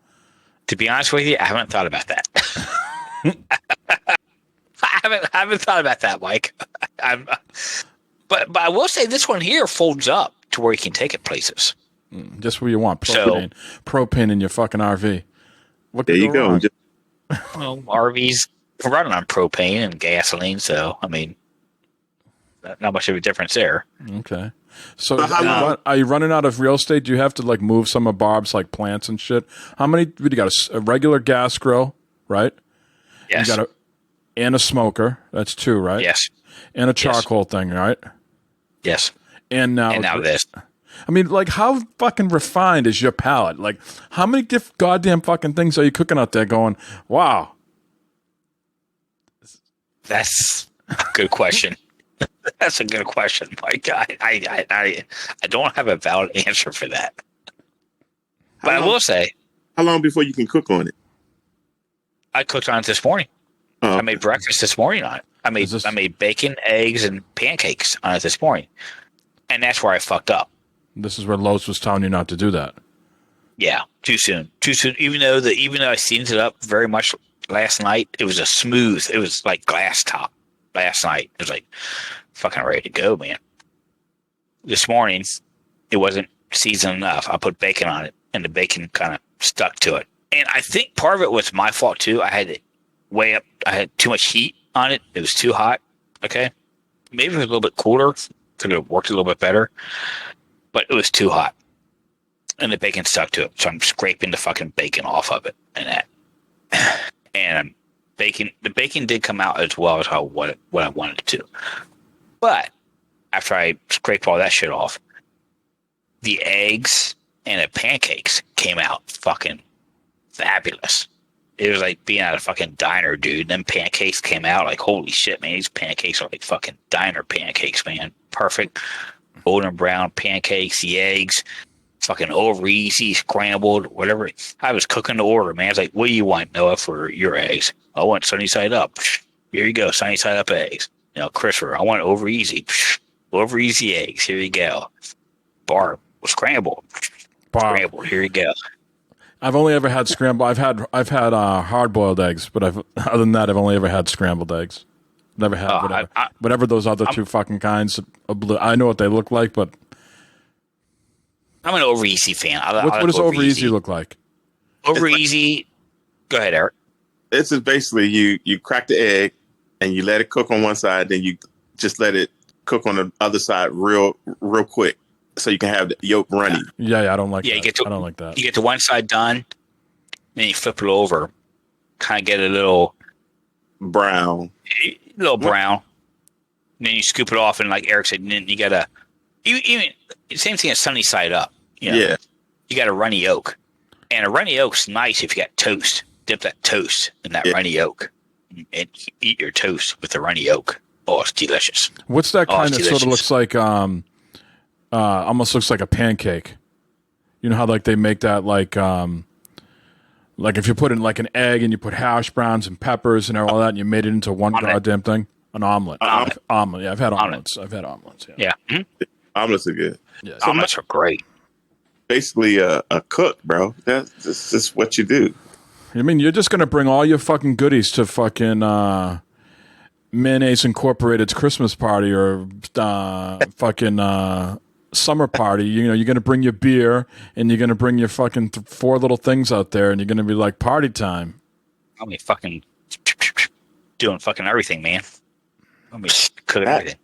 Speaker 2: To be honest with you, I haven't thought about that. I haven't thought about that, Mike. But I will say this one here folds up to where you can take it places.
Speaker 5: Just where you want. Propane in your fucking RV.
Speaker 3: There you go.
Speaker 2: Well, RVs running on propane and gasoline, so I mean, not much of a difference there.
Speaker 5: Okay. So are you running out of real estate? Do you have to like move some of Barb's like plants and shit? How many? You got a regular gas grill, right?
Speaker 2: Yes.
Speaker 5: You got and a smoker. That's 2, right?
Speaker 2: Yes.
Speaker 5: And a charcoal thing, right?
Speaker 2: Yes.
Speaker 5: And now this. I mean, like, how fucking refined is your palate? Like, how many goddamn fucking things are you cooking out there going, wow?
Speaker 2: That's a good question. That's a good question, Mike. I don't have a valid answer for that. But I will say.
Speaker 3: How long before you can cook on it?
Speaker 2: I cooked on it this morning. I made breakfast this morning on it. I made bacon, eggs, and pancakes on it this morning. And that's where I fucked up.
Speaker 5: This is where Lowe's was telling you not to do that.
Speaker 2: Yeah, too soon. Even though I seasoned it up very much last night, it was it was like glass top last night. It was like fucking ready to go, man. This morning, it wasn't seasoned enough. I put bacon on it, and the bacon kind of stuck to it. And I think part of it was my fault too. I had too much heat on it. It was too hot. Okay, maybe it was a little bit cooler. Could have worked a little bit better. But it was too hot, and the bacon stuck to it. So I'm scraping the fucking bacon off of it, and that, and the bacon did come out as well as what I wanted it to. But after I scraped all that shit off, the eggs and the pancakes came out fucking fabulous. It was like being at a fucking diner, dude. Them pancakes came out like, holy shit, man! These pancakes are like fucking diner pancakes, man. Perfect. Golden brown pancakes, the eggs, fucking over easy, scrambled, whatever. I was cooking the order, man. I was like, what do you want, Noah, for your eggs? I want sunny side up. Here you go, sunny side up eggs. Christopher, I want over easy. Over easy eggs. Here you go. Barb, scrambled. Scrambled. Here you go.
Speaker 5: I've only ever had scrambled. I've had hard boiled eggs, but other than that, I've only ever had scrambled eggs. Never had whatever those other two fucking kinds of blue. I know what they look like, but
Speaker 2: I'm an over easy fan.
Speaker 5: What does over easy look like?
Speaker 2: Over easy. Go ahead, Eric.
Speaker 3: It's just basically you crack the egg and you let it cook on one side, then you just let it cook on the other side real quick, so you can have the yolk runny.
Speaker 5: Yeah, I don't like that. I don't like that.
Speaker 2: You get the one side done, then you flip it over, kind of get a little
Speaker 3: brown.
Speaker 2: And then you scoop it off, and like Eric said, then you gotta even same thing as sunny side up.
Speaker 3: Yeah,
Speaker 2: you got a runny yolk, and a runny yolk's nice if you got toast. Dip that toast in that runny yolk, and eat your toast with the runny yolk. Oh, it's delicious.
Speaker 5: What's that kind that sort of looks like? Almost looks like a pancake. You know how like they make that like if you put in like an egg and you put hash browns and peppers and all that, and you made it into one goddamn thing. An omelet. Omelet. Yeah, I've had omelets. Yeah.
Speaker 2: Mm-hmm.
Speaker 3: Omelets are good.
Speaker 5: Yeah.
Speaker 2: So omelets are great.
Speaker 3: Basically, a cook, bro. That's just what you do.
Speaker 5: I mean, you're just gonna bring all your fucking goodies to fucking Mayonnaise Incorporated's Christmas party or fucking summer party. You're gonna bring your beer and you're gonna bring your fucking 4 little things out there, and you're gonna be like party time.
Speaker 2: I'll be fucking doing fucking everything, man. I'll be cooking everything.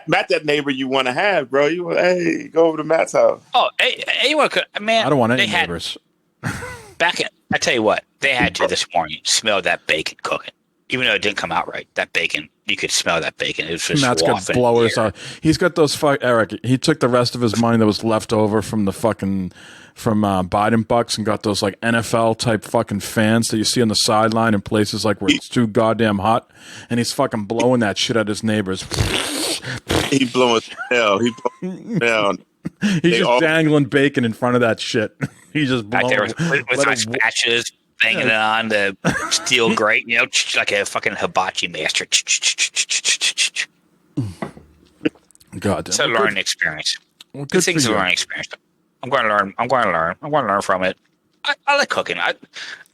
Speaker 3: Matt, that neighbor you want to have, bro. Hey, go over to Matt's house.
Speaker 2: Oh, hey, you want to cook? Man,
Speaker 5: I don't want any neighbors.
Speaker 2: I tell you what, they had to this morning smell that bacon cooking. Even though it didn't come out right, that bacon, you could smell that bacon. It was just
Speaker 5: Matt's got blowers on. He's got those Eric, he took the rest of his money that was left over from the fucking Biden bucks and got those like NFL type fucking fans that you see on the sideline in places like where it's too goddamn hot, and he's fucking blowing that shit at his neighbors.
Speaker 3: He blowing hell. He blowing down.
Speaker 5: He's just dangling bacon in front of that shit. He's just blowing
Speaker 2: there with my spatulas banging it on the steel grate, like a fucking hibachi master.
Speaker 5: God,
Speaker 2: it's a learning experience. This thing's a learning experience. I'm going to learn. I'm going to learn from it. I like cooking.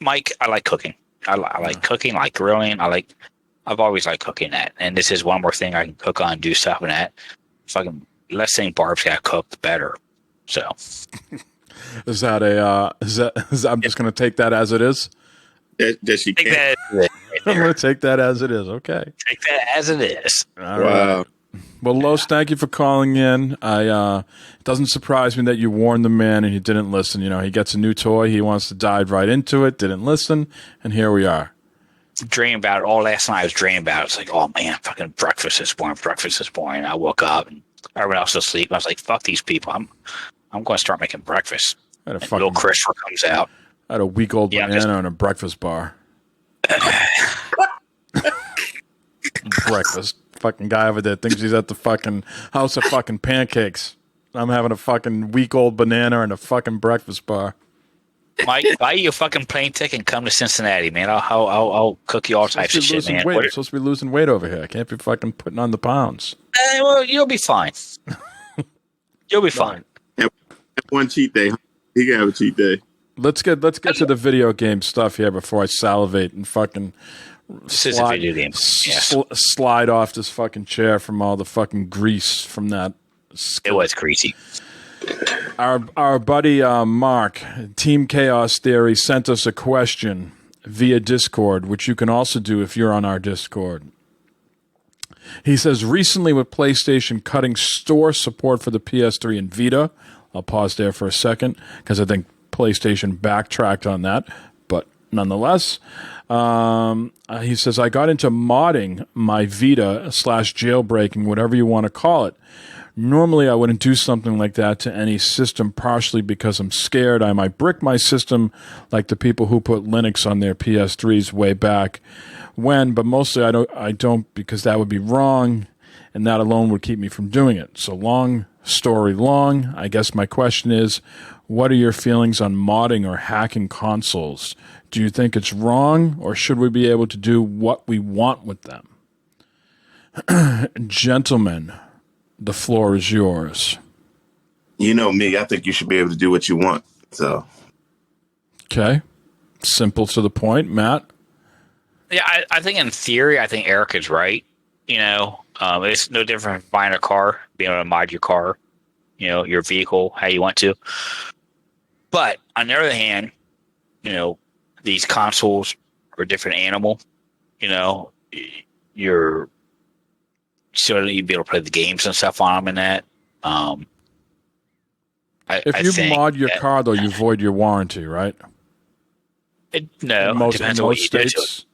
Speaker 2: Mike, I like cooking. I like cooking, I like grilling. I've always liked cooking that. And this is one more thing I can cook on, do stuff in that. Fucking less thing Barb's got cooked, the better. So.
Speaker 5: Is that I'm just going to take that as it is?
Speaker 3: Yes, you can.
Speaker 5: I'm going to take that as it is. Okay.
Speaker 2: Take that as it is.
Speaker 5: All right. Well, Los, thank you for calling in. It doesn't surprise me that you warned the man and he didn't listen. He gets a new toy. He wants to dive right into it. Didn't listen. And here we are.
Speaker 2: Dreaming about it all last night. I was dreaming about it. It's like, oh man, fucking breakfast is boring. I woke up and everyone else is asleep. I was like, fuck these people. I'm going to start making breakfast. Little Christopher comes out.
Speaker 5: I had a week-old banana and a breakfast bar. Breakfast. Fucking guy over there thinks he's at the fucking house of fucking pancakes. I'm having a fucking week-old banana and a fucking breakfast bar.
Speaker 2: Mike, buy you a fucking plane ticket and come to Cincinnati, man. I'll cook you all types of shit, man.
Speaker 5: I'm supposed to be losing weight over here. I can't be fucking putting on the pounds.
Speaker 2: Well, you'll be fine. You'll be fine.
Speaker 3: Have one cheat day. He can have a cheat day.
Speaker 5: Let's get to the video game stuff here before I salivate and fucking slide off this fucking chair from all the fucking grease from that.
Speaker 2: It was greasy.
Speaker 5: Our buddy Mark, Team Chaos Theory, sent us a question via Discord, which you can also do if you're on our Discord. He says, recently with PlayStation cutting store support for the PS3 and Vita, I'll pause there for a second because I think PlayStation backtracked on that, but nonetheless, he says, I got into modding my Vita / jailbreaking, whatever you want to call it. Normally, I wouldn't do something like that to any system, partially because I'm scared I might brick my system like the people who put Linux on their PS3s way back when, but mostly I don't because that would be wrong, and that alone would keep me from doing it. So long story long, I guess my question is, What are your feelings on modding or hacking consoles? Do you think it's wrong, or should we be able to do what we want with them? Gentlemen, the floor is yours.
Speaker 3: You know me. I think you should be able to do what you want. So,
Speaker 5: Okay. Simple to the point. Matt?
Speaker 2: Yeah, I think in theory, I think Eric is right. It's no different from buying a car, being able to mod your car, your vehicle, how you want to. But on the other hand, these consoles are a different animal. You're still you'd be able to play the games and stuff on them and that.
Speaker 5: If you mod your car, though, you void your warranty, right?
Speaker 2: No,
Speaker 5: in most,
Speaker 2: depends
Speaker 5: in
Speaker 2: on
Speaker 5: most
Speaker 2: what you do to it.
Speaker 5: states.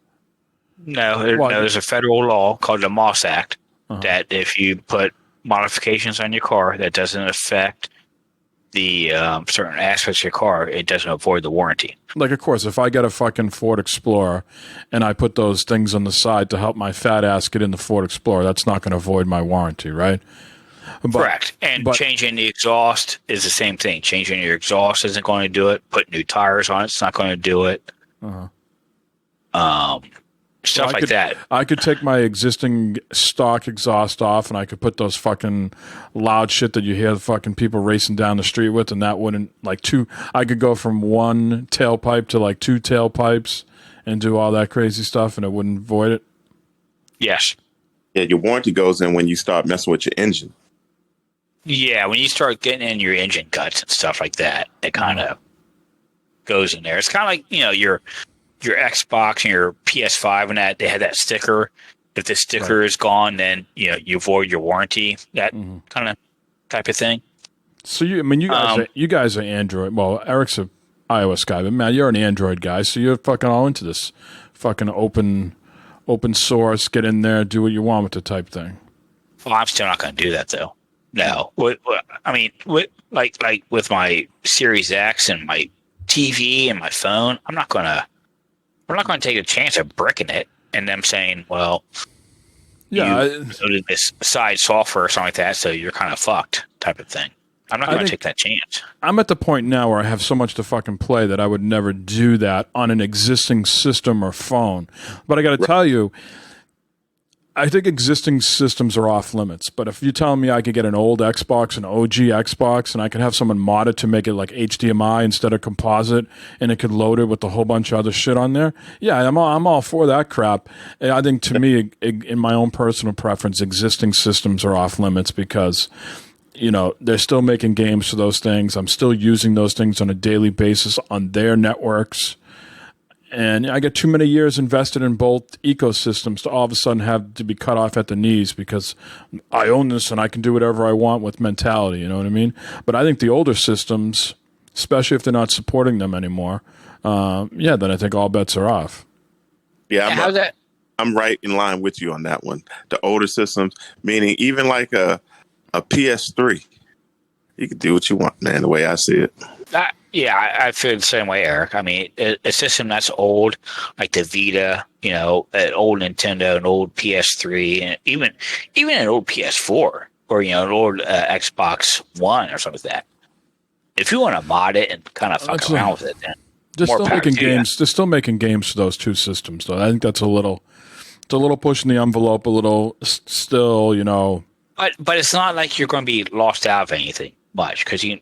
Speaker 2: No, there's a federal law called the Moss Act that if you put modifications on your car that doesn't affect the certain aspects of your car, it doesn't avoid the warranty.
Speaker 5: Like, of course, if I get a fucking Ford Explorer and I put those things on the side to help my fat ass get in the Ford Explorer, that's not going to void my warranty, right?
Speaker 2: Correct. And changing the exhaust is the same thing. Changing your exhaust isn't going to do it. Putting new tires on it's not going to do it. Stuff like that.
Speaker 5: I could take my existing stock exhaust off and I could put those fucking loud shit that you hear the fucking people racing down the street with, and that wouldn't, I could go from one tailpipe to like two tailpipes and do all that crazy stuff and it wouldn't void it?
Speaker 2: Yes.
Speaker 3: Yeah, your warranty goes in when you start messing with your engine.
Speaker 2: Yeah, when you start getting in your engine guts and stuff like that, it kind of goes in there. It's kind of like, your Xbox and your PS5 and that, they had that sticker. If the sticker is gone, then, you void your warranty, that kind of type of thing. So,
Speaker 5: you guys are Android. Well, Eric's an iOS guy, but Matt, you're an Android guy, so you're fucking all into this fucking open source, get in there, do what you want with the type thing.
Speaker 2: Well, I'm still not going to do that, though. No. With my Series X and my TV and my phone, I'm not going to take a chance of bricking it and them saying, well, you loaded this side software or something like that, so you're kind of fucked type of thing. I'm not going to take that chance.
Speaker 5: I'm at the point now where I have so much to fucking play that I would never do that on an existing system or phone. But I got to tell you, I think existing systems are off limits. But if you tell me I could get an old Xbox, an OG Xbox, and I could have someone mod it to make it like HDMI instead of composite, and it could load it with a whole bunch of other shit on there, yeah, I'm all for that crap. And I think, to me, in my own personal preference, existing systems are off limits because, they're still making games for those things. I'm still using those things on a daily basis on their networks. And I get too many years invested in both ecosystems to all of a sudden have to be cut off at the knees because I own this and I can do whatever I want with mentality, you know what I mean? But I think the older systems, especially if they're not supporting them anymore, then I think all bets are off.
Speaker 3: Yeah, I'm right in line with you on that one. The older systems, meaning even like a PS3, you can do what you want, man, the way I see it.
Speaker 2: I feel the same way, Eric. I mean, a system that's old, like the Vita, an old Nintendo, an old PS3, and even an old PS4 or an old Xbox One or something like that. If you want to mod it and kind of fuck around with it, then
Speaker 5: they're still making games for those two systems, though. I think that's a little pushing the envelope, a little still,
Speaker 2: But it's not like you're going to be lost out of anything much because you're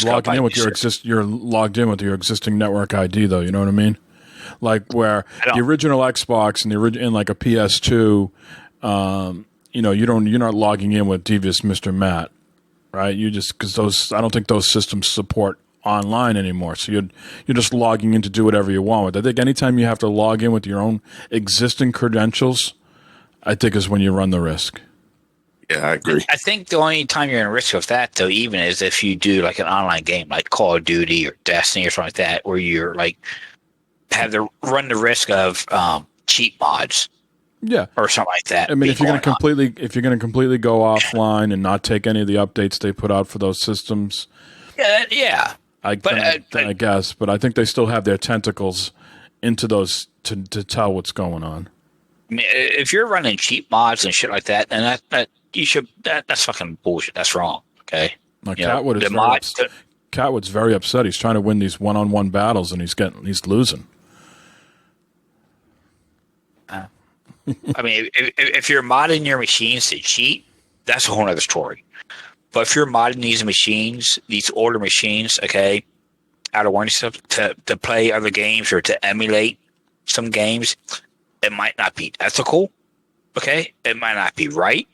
Speaker 5: logging in with you're logged in with your existing network ID, though. You know what I mean? Like where the original Xbox and like a PS2, you're not logging in with Devious Mr. Matt, right? You just because I don't think those systems support online anymore. So you're just logging in to do whatever you want with it. I think anytime you have to log in with your own existing credentials, I think is when you run the risk.
Speaker 3: Yeah, I agree.
Speaker 2: I think the only time you're in risk of that, though, even is if you do like an online game like Call of Duty or Destiny or something like that, where you're like have to run the risk of cheat mods.
Speaker 5: Yeah,
Speaker 2: or something like that.
Speaker 5: I mean, if you're going to completely go offline and not take any of the updates they put out for those systems, I guess. But I think they still have their tentacles into those to tell what's going on.
Speaker 2: I mean, if you're running cheap mods and shit like that, then that's fucking bullshit. That's wrong. Okay.
Speaker 5: Now,
Speaker 2: You know,
Speaker 5: Catwood is
Speaker 2: the
Speaker 5: very
Speaker 2: mod-
Speaker 5: Catwood's very upset. He's trying to win these one-on-one battles, and he's losing.
Speaker 2: I mean, if you're modding your machines to cheat, that's a whole other story. But if you're modding these machines, these older machines, okay, out of warranty stuff, to play other games or to emulate some games, it might not be ethical, okay? It might not be right,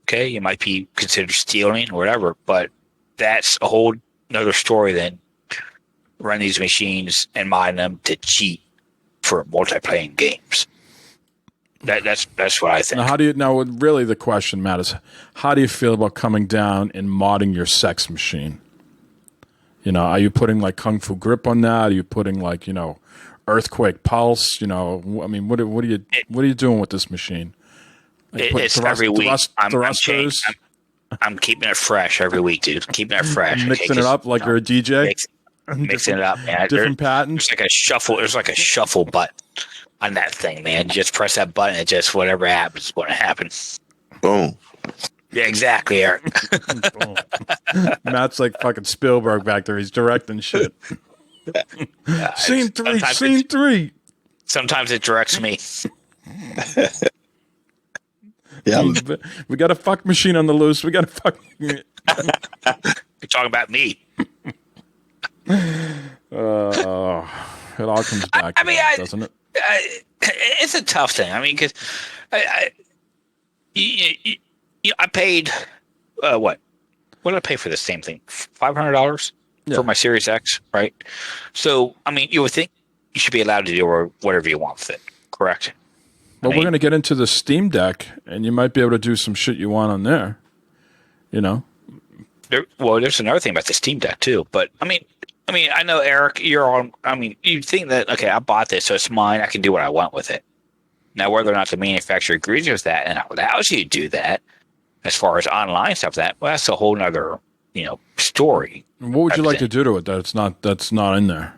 Speaker 2: okay? You might be considered stealing or whatever, but that's a whole another story than run these machines and mod them to cheat for multiplayer games. That's what I think.
Speaker 5: Now, really the question, Matt, is how do you feel about coming down and modding your sex machine? You know, are you putting like Kung Fu Grip on that? Are you putting like, you know, Earthquake Pulse? You know, I mean, what are you doing with this machine? Like
Speaker 2: It's every week.
Speaker 5: Thrusters.
Speaker 2: I'm keeping it fresh every week, dude. Keeping it fresh.
Speaker 5: Mixing it up like you're a DJ.
Speaker 2: Mixing it up, man.
Speaker 5: Different patterns.
Speaker 2: There's like a shuffle. There's like a shuffle button on that thing, man. You just press that button, and just whatever happens is going to happen.
Speaker 3: Boom.
Speaker 2: Yeah, exactly, Eric.
Speaker 5: Matt's like fucking Spielberg back there. He's directing shit. Scene three.
Speaker 2: Sometimes it directs me.
Speaker 3: Yeah.
Speaker 5: We got a fuck machine on the loose. We got a fuck.
Speaker 2: You're talking about me.
Speaker 5: It all comes back.
Speaker 2: I mean,
Speaker 5: doesn't it?
Speaker 2: It's a tough thing. I mean, because I paid what? What did I pay for the same thing? $500 for my Series X, right? So, I mean, you would think you should be allowed to do whatever you want with it, correct?
Speaker 5: Well, we're going to get into the Steam Deck, and you might be able to do some shit you want on there. You know.
Speaker 2: There's another thing about the Steam Deck too. But I mean, I know, Eric, you're on. I mean, you think that, okay, I bought this, so it's mine. I can do what I want with it. Now, whether or not the manufacturer agrees with that and allows you to do that, as far as online stuff, that's a whole nother, story.
Speaker 5: What would you like to do to it that's not in there?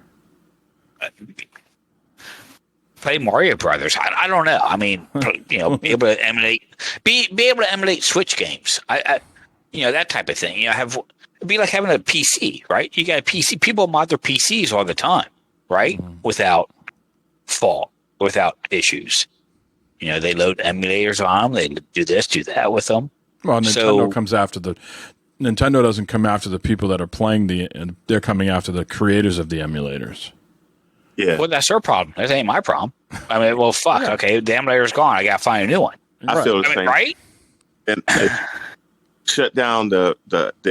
Speaker 2: Play Mario Brothers. I don't know. I mean, be able to emulate Switch games. That type of thing. It'd be like having a PC, right? You got a PC. People mod their PCs all the time, right? Without fault, without issues. They load emulators on them. They do this, do that with them.
Speaker 5: Well, Nintendo doesn't come after the people that are playing and they're coming after the creators of the emulators.
Speaker 3: Yeah.
Speaker 2: Well, that's their problem. That ain't my problem. I mean, well, fuck. Yeah. Okay, the emulator's gone. I got to find a new one.
Speaker 3: I feel the same.
Speaker 2: Right?
Speaker 3: And shut down the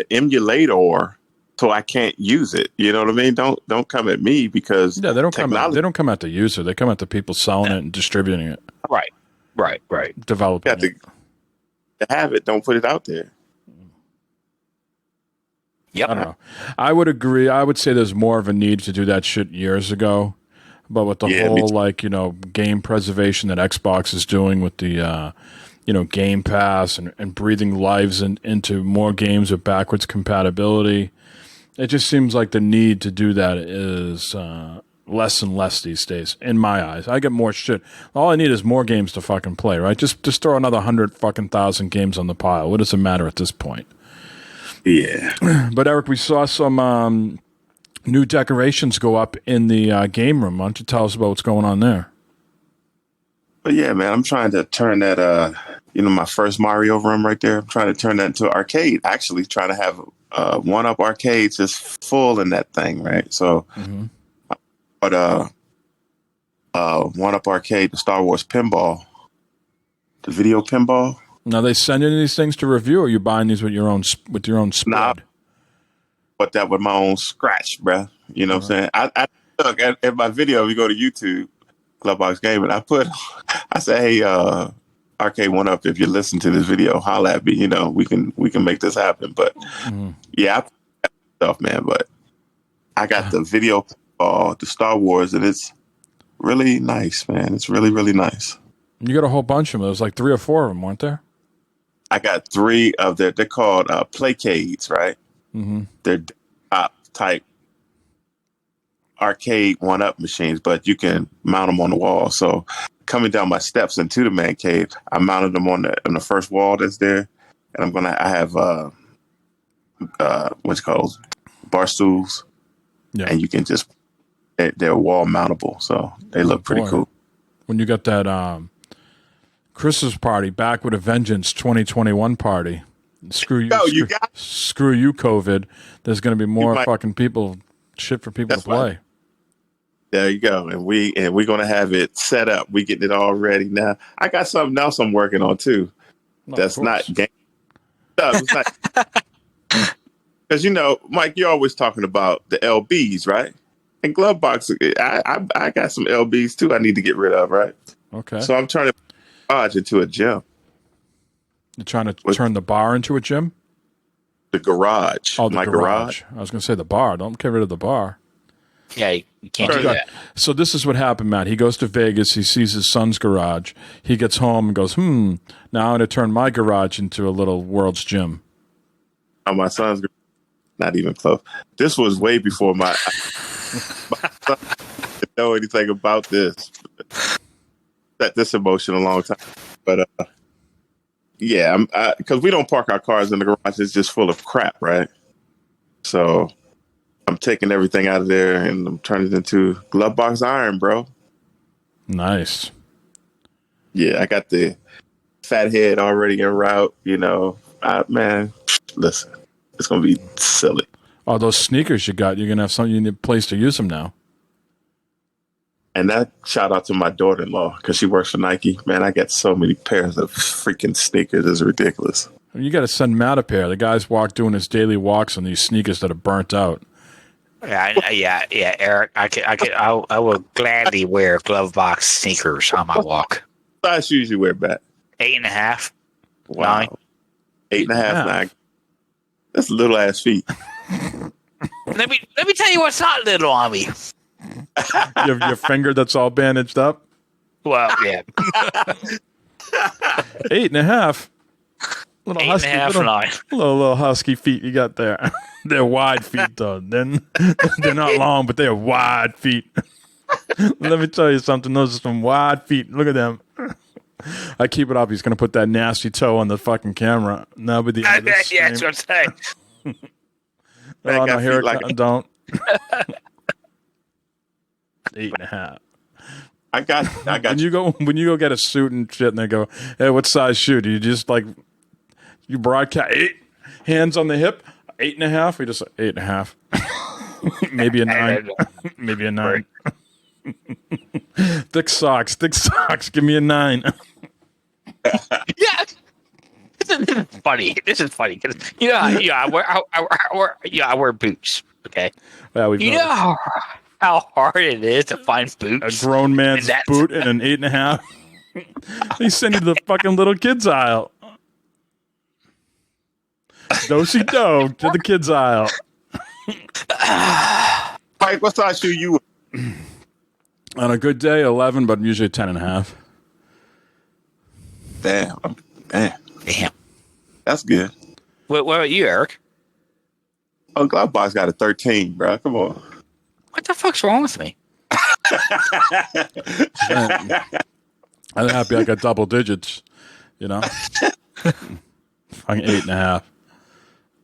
Speaker 3: emulator so I can't use it. You know what I mean? Don't come at me because
Speaker 5: they don't come at the user. They come at the people selling it and distributing it.
Speaker 2: Right.
Speaker 5: Developing it.
Speaker 3: To have it, don't put it out there.
Speaker 2: Yep.
Speaker 5: I don't know. I would agree. I would say there's more of a need to do that shit years ago. But with the whole, game preservation that Xbox is doing with the, Game Pass and breathing lives into more games with backwards compatibility, it just seems like the need to do that is less and less these days, in my eyes. I get more shit. All I need is more games to fucking play, right? Just throw another 100,000 games on the pile. What does it matter at this point?
Speaker 3: Yeah.
Speaker 5: But Eric, we saw some new decorations go up in the game room. Why don't you tell us about what's going on there?
Speaker 3: But yeah, man, I'm trying to turn that, my first Mario room right there. I'm trying to turn that into an arcade. Actually, trying to have one-up arcades just full in that thing, right? So, but one-up arcade, the Star Wars pinball, the video pinball.
Speaker 5: Now they send you these things to review, or are you buying these with your own spread?
Speaker 3: Nah, but that with my own scratch, bruh. You know what I'm saying? I look at my video. If you go to YouTube, Clubbox Gaming, I say, hey, Arcade One Up, if you listen to this video, holla at me. We can make this happen. But yeah, I stuff, man. But I got the video, the Star Wars, and it's really nice, man. It's really, really nice.
Speaker 5: You got a whole bunch of them. There was like 3 or 4 of them, weren't there?
Speaker 3: I got 3 of they're called Playcades, right?
Speaker 5: Mm-hmm.
Speaker 3: They're type arcade one-up machines, but you can mount them on the wall. So coming down my steps into the man cave, I mounted them on the first wall that's there, and I have what's it called, bar stools, and you can just they're wall mountable, so they look pretty cool.
Speaker 5: When you got that Christmas party back with a vengeance 2021 party, screw you, screw you, COVID. There's going to be more fucking shit for people to play.
Speaker 3: There you go, and we're gonna have it set up. We getting it all ready now. I got something else I'm working on too. That's not game stuff. It's not because Mike, you're always talking about the LBs, right? And glove box. I got some LBs too. I need to get rid of, right?
Speaker 5: Okay.
Speaker 3: So I'm turning the garage into a gym.
Speaker 5: You're trying to turn the bar into a gym?
Speaker 3: The garage.
Speaker 5: Oh,
Speaker 3: my garage.
Speaker 5: I was going to say the bar. Don't get rid of the bar.
Speaker 2: Yeah, you can't do that.
Speaker 5: So this is what happened, Matt. He goes to Vegas. He sees his son's garage. He gets home and goes, now I'm going to turn my garage into a little world's gym.
Speaker 3: Oh, my son's not even close. This was way before my son didn't know anything about this. Set this emotion a long time. But yeah, because we don't park our cars in the garage. It's just full of crap, right? So I'm taking everything out of there and I'm turning it into glove box iron, bro.
Speaker 5: Nice.
Speaker 3: Yeah, I got the fat head already en route. Man, listen, it's gonna be silly.
Speaker 5: Oh, those sneakers you got, you're gonna have you need a place to use them now.
Speaker 3: And that shout out to my daughter-in-law because she works for Nike. Man, I got so many pairs of freaking sneakers. It's ridiculous.
Speaker 5: You got to send Matt a pair. The guy's doing his daily walks on these sneakers that are burnt out.
Speaker 2: Yeah, Eric. I will gladly wear glove box sneakers on my walk.
Speaker 3: What size shoes you wear, Matt?
Speaker 2: 8.5.
Speaker 3: Wow.
Speaker 2: 9.
Speaker 3: 8.5, 9. That's little ass feet.
Speaker 2: Let me tell you what's not little on me.
Speaker 5: You have your finger that's all bandaged up?
Speaker 2: Well, yeah.
Speaker 5: 8.5. Little
Speaker 2: 8.5, 9.
Speaker 5: Little husky feet you got there. They're wide feet, though. They're not long, but they're wide feet. Let me tell you something. Those are some wide feet. Look at them. I keep it up. He's going to put that nasty toe on the fucking camera. That'll be the end of this
Speaker 2: yeah, that's what I'm saying.
Speaker 5: Oh, no, here don't. 8.5.
Speaker 3: I got
Speaker 5: when you go get a suit and shit, and they go, "Hey, what size shoe?" Do you just you broadcast 8, hands on the hip, 8.5? We just 8.5, maybe a 9, maybe a 9. Thick socks. Give me a 9.
Speaker 2: Yeah. This is funny. Because I wear boots. Okay.
Speaker 5: Well,
Speaker 2: how hard it is to find boots.
Speaker 5: A grown man's boot in an 8.5. They send you to the fucking little kids aisle. Do-si-do to the kids aisle.
Speaker 3: Mike, what size shoe you wear?
Speaker 5: On a good day, 11, but usually 10.5.
Speaker 3: Damn. That's good.
Speaker 2: What about you, Eric?
Speaker 3: Oh, glove box got a 13, bro. Come on.
Speaker 2: What the fuck's wrong with me?
Speaker 5: I'm happy I got double digits. Fucking 8.5.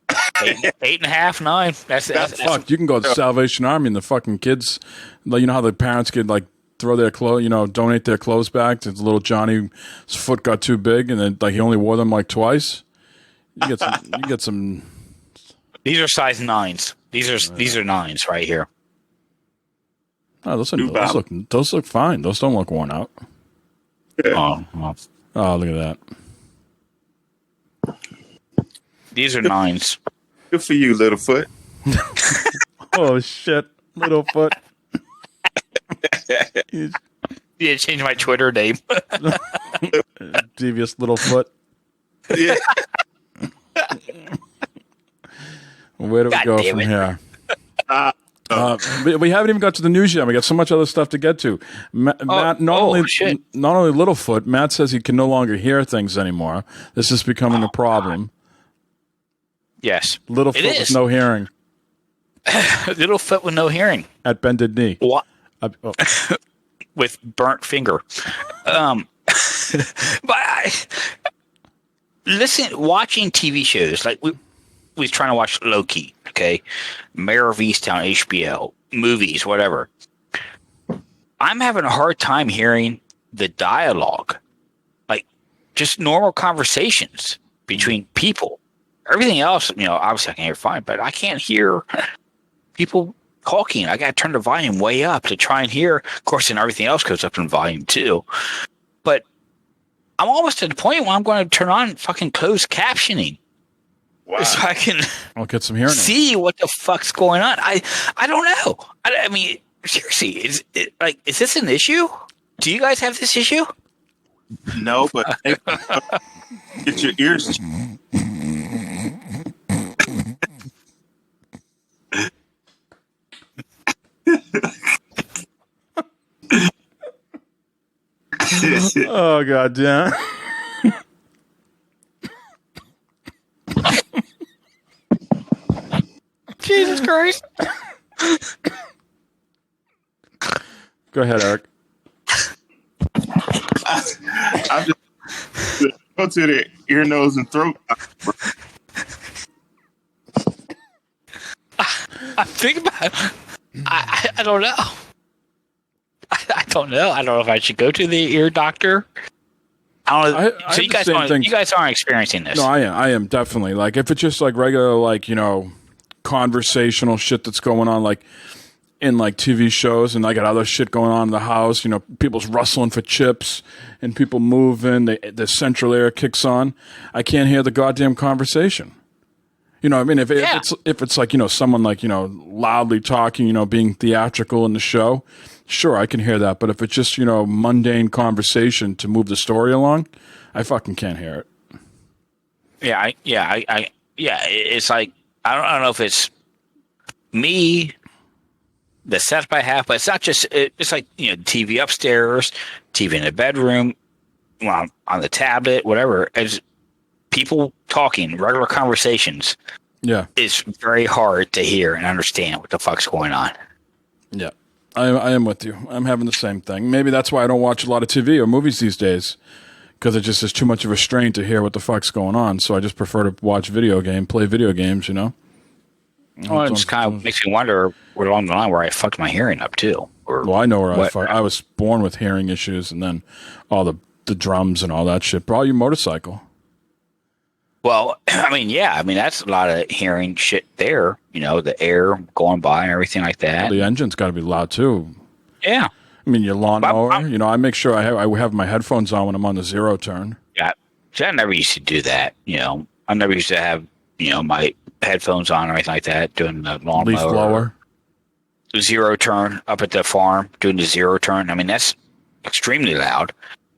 Speaker 2: 8.5, 9. That's
Speaker 5: fuck. You can go to the Salvation Army and the fucking kids. You know how the parents could throw their clothes, donate their clothes back to little Johnny's foot got too big, and then he only wore them twice. You get some.
Speaker 2: These are size 9s. These are 9s right here.
Speaker 5: Oh, those look fine. Those don't look worn out.
Speaker 2: Oh,
Speaker 5: look at
Speaker 2: that. These are 9s.
Speaker 3: Good for you, Littlefoot.
Speaker 5: Oh shit, Littlefoot.
Speaker 2: Yeah, change my Twitter name.
Speaker 5: Devious Littlefoot.
Speaker 3: Yeah.
Speaker 5: Where do we go from here? We haven't even got to the news yet. We got so much other stuff to get to. Matt, not only Littlefoot, Matt says he can no longer hear things anymore. This is becoming a problem.
Speaker 2: Yes.
Speaker 5: Littlefoot with no hearing.
Speaker 2: Littlefoot with no hearing.
Speaker 5: At bended knee.
Speaker 2: What? With burnt finger. But watching TV shows, was trying to watch Loki, okay, Mayor of Easttown, HBO, movies, whatever. I'm having a hard time hearing the dialogue, like just normal conversations between people. Everything else, obviously I can hear fine, but I can't hear people talking. I got to turn the volume way up to try and hear. Of course, and everything else goes up in volume too. But I'm almost at the point where I'm going to turn on fucking closed captioning.
Speaker 3: Wow.
Speaker 2: So I can
Speaker 5: I'll get some hearing aids.
Speaker 2: see what the fuck's going on. I don't know. I mean, seriously, is this an issue? Do you guys have this issue?
Speaker 3: No, but get your ears.
Speaker 5: Oh god damn.
Speaker 2: Jesus Christ.
Speaker 5: Go ahead, Eric.
Speaker 3: I'm just go to the ear, nose, and throat.
Speaker 2: I'm thinking about it. I don't know. I don't know. I don't know if I should go to the ear doctor. I don't know.
Speaker 5: I
Speaker 2: So you guys aren't experiencing this.
Speaker 5: No, I am definitely. Like, if it's just like regular, like, conversational shit that's going on, like in like TV shows, and I got other shit going on in the house, people's rustling for chips and people moving, the central air kicks on. I can't hear the goddamn conversation. If it's like, someone like, loudly talking, being theatrical in the show, sure, I can hear that. But if it's just, mundane conversation to move the story along, I fucking can't hear it.
Speaker 2: It's like, I don't know if it's me, the setup I have, but it's not just, it's like, TV upstairs, TV in the bedroom, well, on the tablet, whatever. It's people talking, regular conversations.
Speaker 5: Yeah.
Speaker 2: It's very hard to hear and understand what the fuck's going on.
Speaker 5: Yeah. I am with you. I'm having the same thing. Maybe that's why I don't watch a lot of TV or movies these days, because it just is too much of a strain to hear what the fuck's going on. So I just prefer to watch play video games,
Speaker 2: Well, it just kind of makes me wonder where along the line where I fucked my hearing up too.
Speaker 5: Well, I know where I was born with hearing issues, and then all the drums and all that shit. Brought your motorcycle.
Speaker 2: Well, that's a lot of hearing shit there. The air going by and everything like that.
Speaker 5: Well, the engine's got to be loud too.
Speaker 2: Yeah.
Speaker 5: Your lawnmower. I make sure I have my headphones on when I'm on the zero turn.
Speaker 2: Yeah. See, I never used to do that. I never used to have my headphones on or anything like that doing the lawnmower.
Speaker 5: Leaf blower.
Speaker 2: Zero turn up at the farm doing the zero turn. That's extremely loud.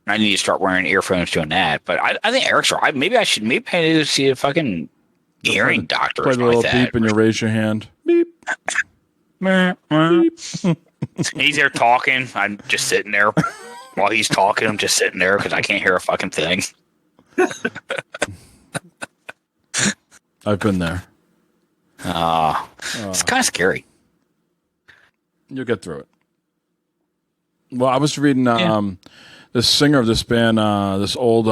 Speaker 2: I need to start wearing earphones doing that. But I think Eric's right. Maybe I need to see a fucking hearing doctor.
Speaker 5: Play
Speaker 2: or
Speaker 5: the little
Speaker 2: like that.
Speaker 5: beep and you raise your hand. Beep. Beep.
Speaker 2: He's there talking. I'm just sitting there while he's talking. I'm just sitting there because I can't hear a fucking thing.
Speaker 5: I've been there.
Speaker 2: It's kind of scary.
Speaker 5: You'll get through it. Well, I was reading the singer of this band, this old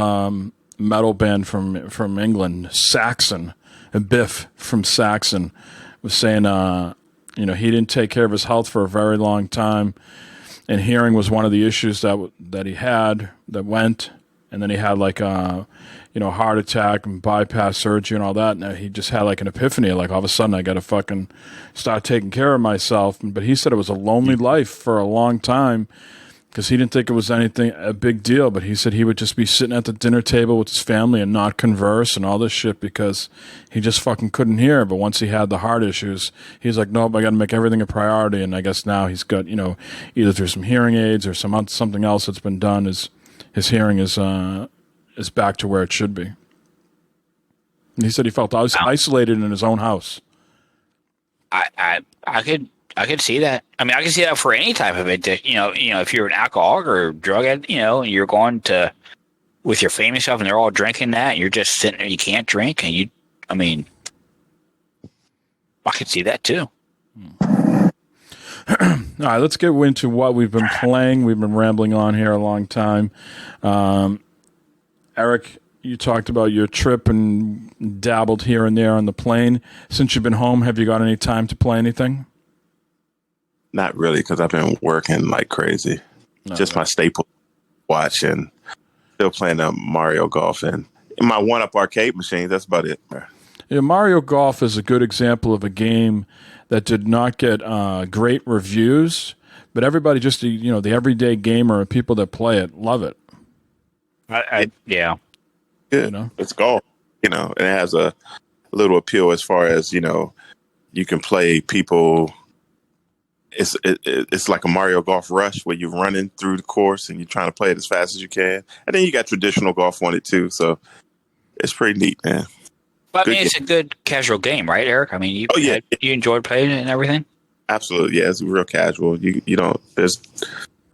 Speaker 5: metal band from England, Saxon, Biff from Saxon, was saying, he didn't take care of his health for a very long time, and hearing was one of the issues that he had that went, and then he had like heart attack and bypass surgery and all that, and he just had like an epiphany, like all of a sudden I got to fucking start taking care of myself. But he said it was a lonely life for a long time, because he didn't think it was a big deal, but he said he would just be sitting at the dinner table with his family and not converse and all this shit because he just fucking couldn't hear. But once he had the heart issues, he's like, nope, I got to make everything a priority. And I guess now he's got, either through some hearing aids or something else that's been done, his hearing is back to where it should be. And he said he felt isolated in his own house.
Speaker 2: I could see that. I can see that for any type of addiction. If you're an alcoholic or a drug addict, and you're going to with your family stuff, and they're all drinking that, and you're just sitting there, you can't drink, and I could see that too.
Speaker 5: All right, let's get into what we've been playing. We've been rambling on here a long time. Eric, you talked about your trip and dabbled here and there on the plane. Since you've been home, have you got any time to play anything?
Speaker 3: Not really, because I've been working like crazy. Just my staple watch and still playing Mario Golf and my one-up arcade machine. That's about it.
Speaker 5: Yeah, Mario Golf is a good example of a game that did not get great reviews, but everybody, just the everyday gamer and people that play it, love it.
Speaker 2: Yeah.
Speaker 3: Good. It's golf. And it has a little appeal as far as you can play people. It's like a Mario Golf Rush where you're running through the course and you're trying to play it as fast as you can. And then you got traditional golf on it too. So it's pretty neat, man.
Speaker 2: But it's a good casual game, right, Eric? I mean, you enjoyed playing it and everything?
Speaker 3: Absolutely. Yeah, it's real casual. You don't, there's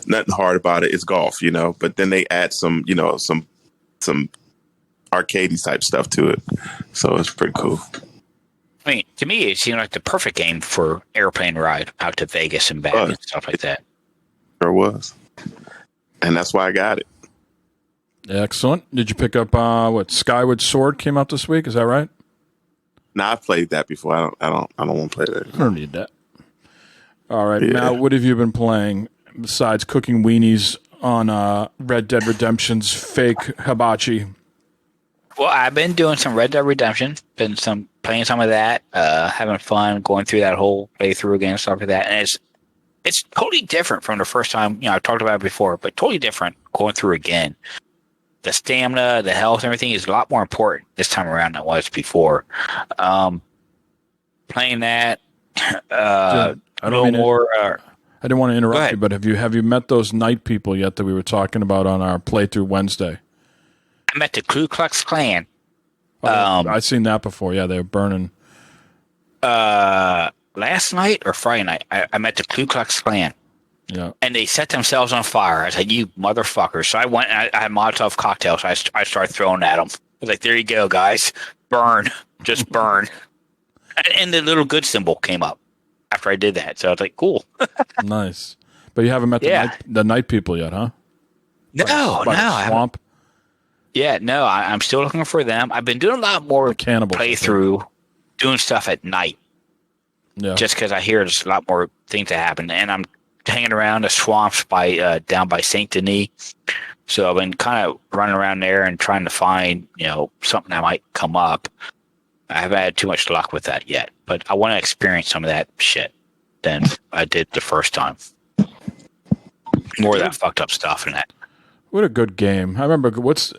Speaker 3: nothing hard about it. It's golf, but then they add some arcadey type stuff to it. So it's pretty cool.
Speaker 2: I mean, to me, it seemed like the perfect game for airplane ride out to Vegas and back and stuff like that.
Speaker 3: Sure was. And that's why I got it.
Speaker 5: Excellent. Did you pick up Skyward Sword came out this week? Is that right?
Speaker 3: No, I've played that before. I don't want to play that.
Speaker 5: I don't need that. All right. Yeah. Now, what have you been playing besides cooking weenies on Red Dead Redemption's fake hibachi?
Speaker 2: Well, I've been doing some Red Dead Redemption, playing some of that, having fun, going through that whole playthrough again, stuff like that. And it's totally different from the first time. I've talked about it before, but totally different going through again. The stamina, the health, everything is a lot more important this time around than it was before. Playing that, I didn't
Speaker 5: want to interrupt you, but have you met those night people yet that we were talking about on our playthrough Wednesday?
Speaker 2: I met the Ku Klux Klan.
Speaker 5: I've seen that before. Yeah, they were burning.
Speaker 2: Last night or Friday night, I met the Ku Klux Klan.
Speaker 5: Yeah.
Speaker 2: And they set themselves on fire. I said, "You motherfuckers!" So I went and I had Molotov cocktails. I started throwing at them. I was like, "There you go, guys! Burn, just burn!" and the little good symbol came up after I did that. So I was like, "Cool."
Speaker 5: Nice. But you haven't met the night people yet, huh?
Speaker 2: No,
Speaker 5: I haven't.
Speaker 2: Yeah, no, I'm still looking for them. I've been doing a lot more playthrough, doing stuff at night.
Speaker 5: Yeah.
Speaker 2: Just because I hear there's a lot more things that happen, and I'm hanging around the swamps down by Saint Denis. So I've been kind of running around there and trying to find something that might come up. I haven't had too much luck with that yet, but I want to experience some of that shit than I did the first time. More of that fucked up stuff in that.
Speaker 5: What a good game! I remember what's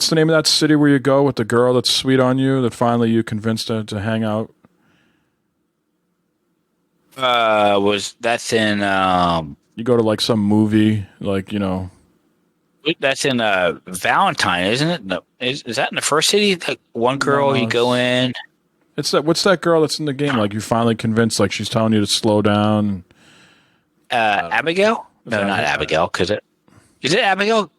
Speaker 5: the name of that city where you go with the girl that's sweet on you that finally you convinced her to hang out?
Speaker 2: That's in
Speaker 5: you go to like some movie,
Speaker 2: that's in Valentine, isn't it? No, is that in the first city? Like one girl you go in.
Speaker 5: It's what's that girl that's in the game? Like you finally convinced, like she's telling you to slow down.
Speaker 2: Abigail? No, not Abigail. Is it Abigail?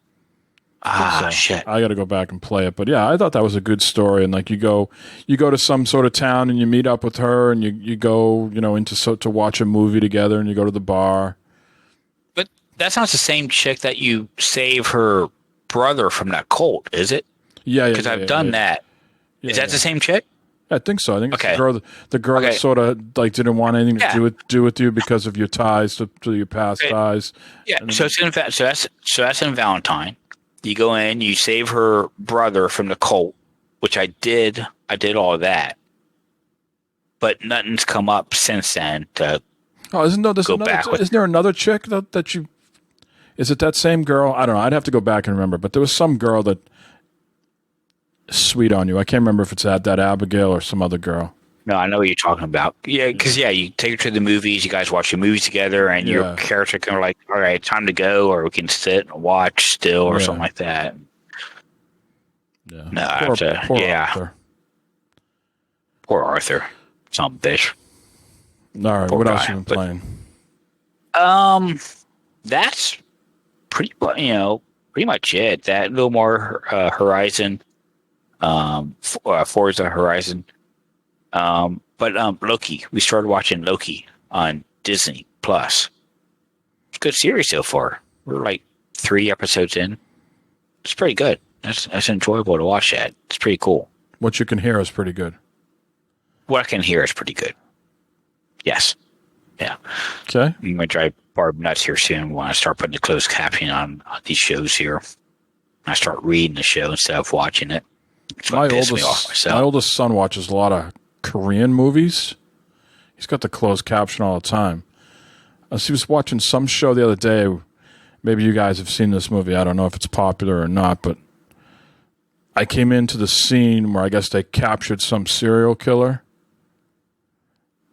Speaker 2: Shit.
Speaker 5: I got to go back and play it. But yeah, I thought that was a good story. And like you go to some sort of town and you meet up with her and you go, to watch a movie together and you go to the bar.
Speaker 2: But that's not the same chick that you save her brother from that cult, is it?
Speaker 5: Yeah.
Speaker 2: Because I've done that. Is that the same chick?
Speaker 5: I think so. I think it's the girl that sort of like didn't want anything to do with you because of your ties to your past ties.
Speaker 2: Yeah. So that's in Valentine. You go in, you save her brother from the cult, which I did. I did all of that, but nothing's come up since then. Isn't
Speaker 5: there another chick that you? Is it that same girl? I don't know. I'd have to go back and remember. But there was some girl that is sweet on you. I can't remember if it's that Abigail or some other girl.
Speaker 2: No, I know what you're talking about. Yeah, because you take her to the movies. You guys watch the movies together, and your character can like, all right, time to go, or we can sit and watch still, or something like that.
Speaker 5: Yeah.
Speaker 2: No,
Speaker 5: poor Arthur.
Speaker 2: Poor Arthur, some bitch.
Speaker 5: All right, what else have you been playing?
Speaker 2: That's pretty much it. That little more Horizon, Forza Horizon. But Loki, we started watching Loki on Disney Plus. It's a good series so far. We're like 3 episodes in. It's pretty good. That's enjoyable to watch that. It's pretty cool.
Speaker 5: What you can hear is pretty good.
Speaker 2: What I can hear is pretty good. Yes. Yeah.
Speaker 5: Okay.
Speaker 2: I'm going to drive Barb nuts here soon when I start putting the closed captioning on these shows here. I start reading the show instead of watching it.
Speaker 5: My oldest son watches a lot of Korean movies. He's got the closed caption all the time. He was watching some show the other day. Maybe you guys have seen this movie. I don't know if it's popular or not, but I came into the scene where I guess they captured some serial killer,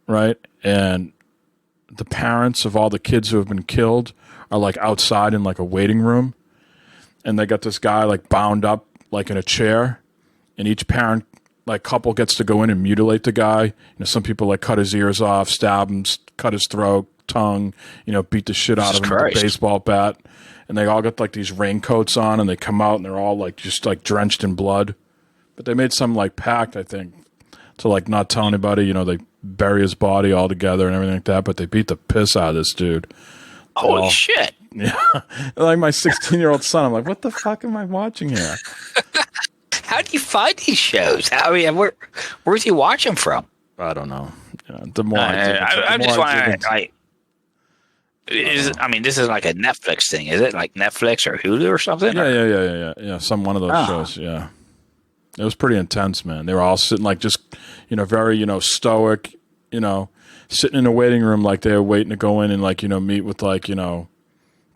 Speaker 5: right? And the parents of all the kids who have been killed are like outside in like a waiting room, and they got this guy like bound up like in a chair, and each parent like couple gets to go in and mutilate the guy. You know, some people like cut his ears off, stab him, cut his throat, tongue, you know, beat the shit out of him with a baseball bat. And they all got like these raincoats on, and they come out and they're all like just like drenched in blood. But they made some like pact, I think, to like not tell anybody. You know, they bury his body all together and everything like that. But they beat the piss out of this dude.
Speaker 2: Holy shit!
Speaker 5: Yeah, like my 16-year-old son. I'm like, what the fuck am I watching here?
Speaker 2: How do you find these shows? I mean, where's he watching from?
Speaker 5: I don't know. The more
Speaker 2: I just want to. I mean, this is like a Netflix thing. Is it like Netflix or Hulu or something?
Speaker 5: Yeah. Some one of those shows. Yeah, it was pretty intense, man. They were all sitting like just, you know, very, you know, stoic, you know, sitting in a waiting room like they were waiting to go in and like, you know, meet with like, you know,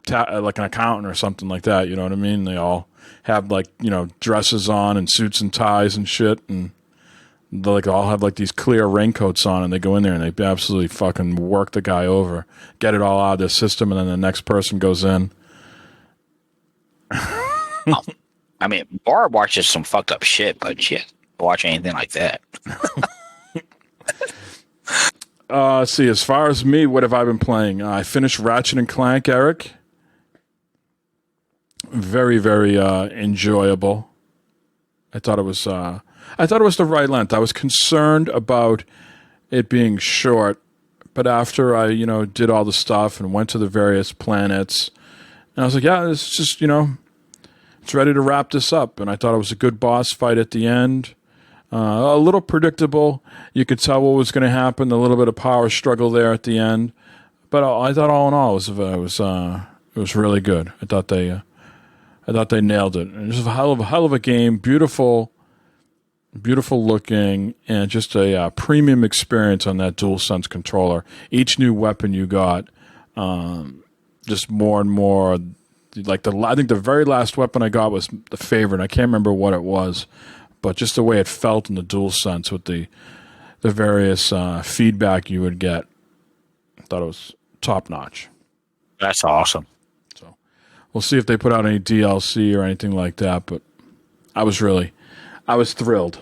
Speaker 5: like an accountant or something like that. You know what I mean? They all have like, you know, dresses on and suits and ties and shit, and they like all have like these clear raincoats on, and they go in there and they absolutely fucking work the guy over, get it all out of their system, and then the next person goes in.
Speaker 2: I mean, Barb watches some fucked up shit, but she doesn't watch anything like that.
Speaker 5: See, as far as me, what have I been playing? I finished Ratchet and Clank, Eric. Very, very enjoyable. I thought it was the right length. I was concerned about it being short, but after I, you know, did all the stuff and went to the various planets, and I was like, yeah, it's just, you know, it's ready to wrap this up. And I thought it was a good boss fight at the end. A little predictable. You could tell what was going to happen. A little bit of power struggle there at the end, but I thought all in all it was really good. I thought they nailed it. And it was a hell of a game. Beautiful looking, and just a premium experience on that DualSense controller. Each new weapon you got, just more and more. Like I think the very last weapon I got was the favorite. I can't remember what it was, but just the way it felt in the DualSense with the various feedback you would get, I thought it was top notch.
Speaker 2: That's awesome.
Speaker 5: So we'll see if they put out any DLC or anything like that. But I was thrilled.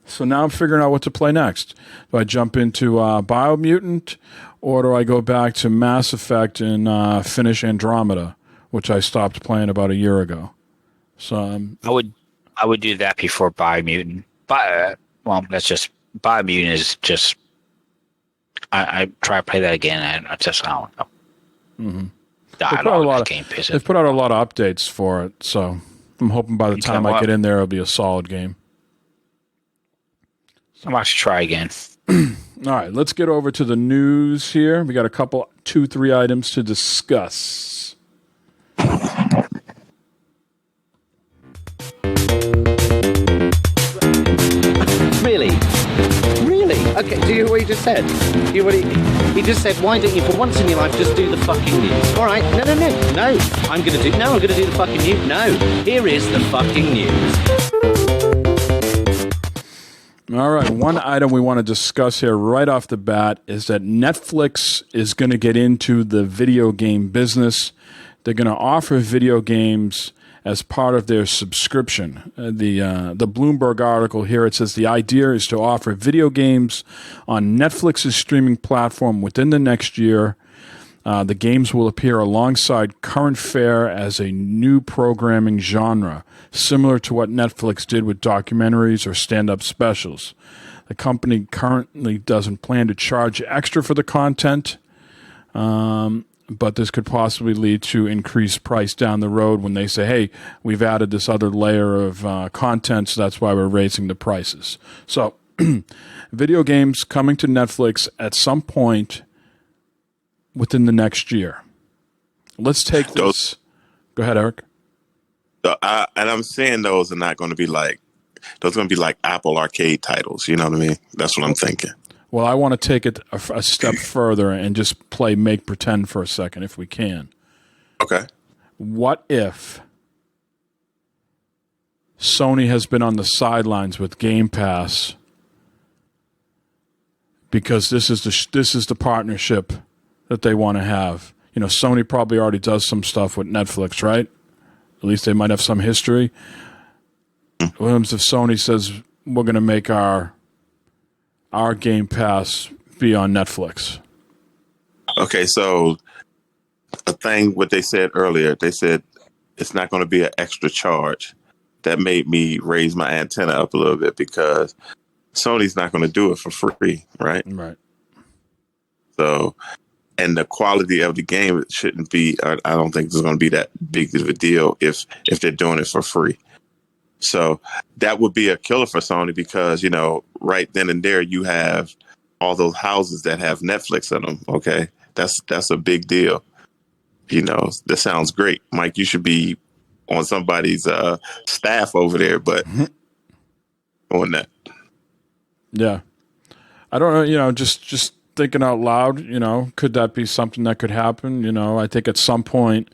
Speaker 5: So now I'm figuring out what to play next. Do I jump into Biomutant, or do I go back to Mass Effect and finish Andromeda, which I stopped playing about a year ago? So
Speaker 2: I would do that before Biomutant. That's just Biomutant is just. I try to play that again, and I don't know.
Speaker 5: Mm-hmm.
Speaker 2: They've
Speaker 5: put out a lot of updates for it, so I'm hoping by the time I get in there, it'll be a solid game.
Speaker 2: I'm about to try again.
Speaker 5: All right, let's get over to the news here. We got a couple, 2-3 items to discuss.
Speaker 6: Really? Okay, do you hear what he just said? He just said, why don't you, for once in your life, just do the fucking news? All right, no. I'm gonna do the fucking news. No, here is the fucking news.
Speaker 5: All right, one item we want to discuss here right off the bat is that Netflix is going to get into the video game business. They're going to offer video games as part of their subscription. The Bloomberg article here, it says the idea is to offer video games on Netflix's streaming platform within the next year. The games will appear alongside current fare as a new programming genre, similar to what Netflix did with documentaries or stand-up specials. The company currently doesn't plan to charge extra for the content. but this could possibly lead to increased price down the road when they say, hey, we've added this other layer of content, so that's why we're raising the prices. So video games coming to Netflix at some point within the next year. Let's take this. Go ahead, Eric.
Speaker 3: And I'm saying those are not going to be like, those are going to be like Apple Arcade titles. You know what I mean? That's what I'm thinking.
Speaker 5: Well, I want to take it a step further and just play make pretend for a second, if we can.
Speaker 3: Okay.
Speaker 5: What if Sony has been on the sidelines with Game Pass because this is the partnership that they want to have? You know, Sony probably already does some stuff with Netflix, right? At least they might have some history. What happens if Sony says we're going to make our Game Pass be on Netflix?
Speaker 3: Okay, so what they said earlier, they said it's not going to be an extra charge. That made me raise my antenna up a little bit because Sony's not going to do it for free, right?
Speaker 5: Right.
Speaker 3: So, and the quality of the game shouldn't be, I don't think it's going to be that big of a deal if they're doing it for free. So that would be a killer for Sony because, you know, right then and there you have all those houses that have Netflix in them. Okay. That's a big deal. You know, that sounds great. Mike, you should be on somebody's staff over there, but on that.
Speaker 5: Yeah. I don't know, you know, just thinking out loud, you know, could that be something that could happen? You know, I think at some point,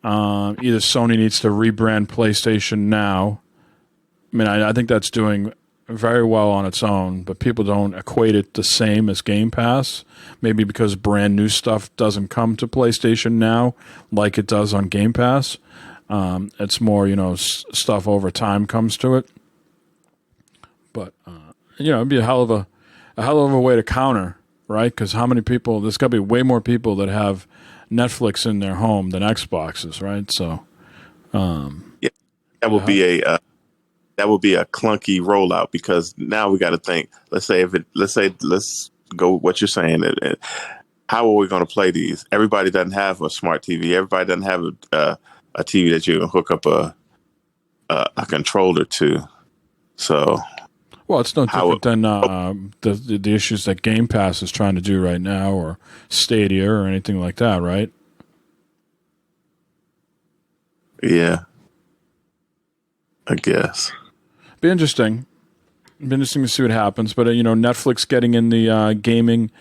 Speaker 5: either Sony needs to rebrand PlayStation Now. I mean, I think that's doing very well on its own, but people don't equate it the same as Game Pass. Maybe because brand new stuff doesn't come to PlayStation Now like it does on Game Pass. It's more, you know, stuff over time comes to it. But you know, it'd be a hell of a way to counter, right? Because how many people? There's got to be way more people that have Netflix in their home than Xboxes, right? So,
Speaker 3: yeah, that would be a clunky rollout because now we got to think. Let's go with what you're saying. How are we going to play these? Everybody doesn't have a smart TV. Everybody doesn't have a TV that you can hook up a controller to. So,
Speaker 5: well, it's no different than the issues that Game Pass is trying to do right now, or Stadia, or anything like that, right?
Speaker 3: Yeah, I guess.
Speaker 5: Be interesting. Be interesting to see what happens. But, you know, Netflix getting in the gaming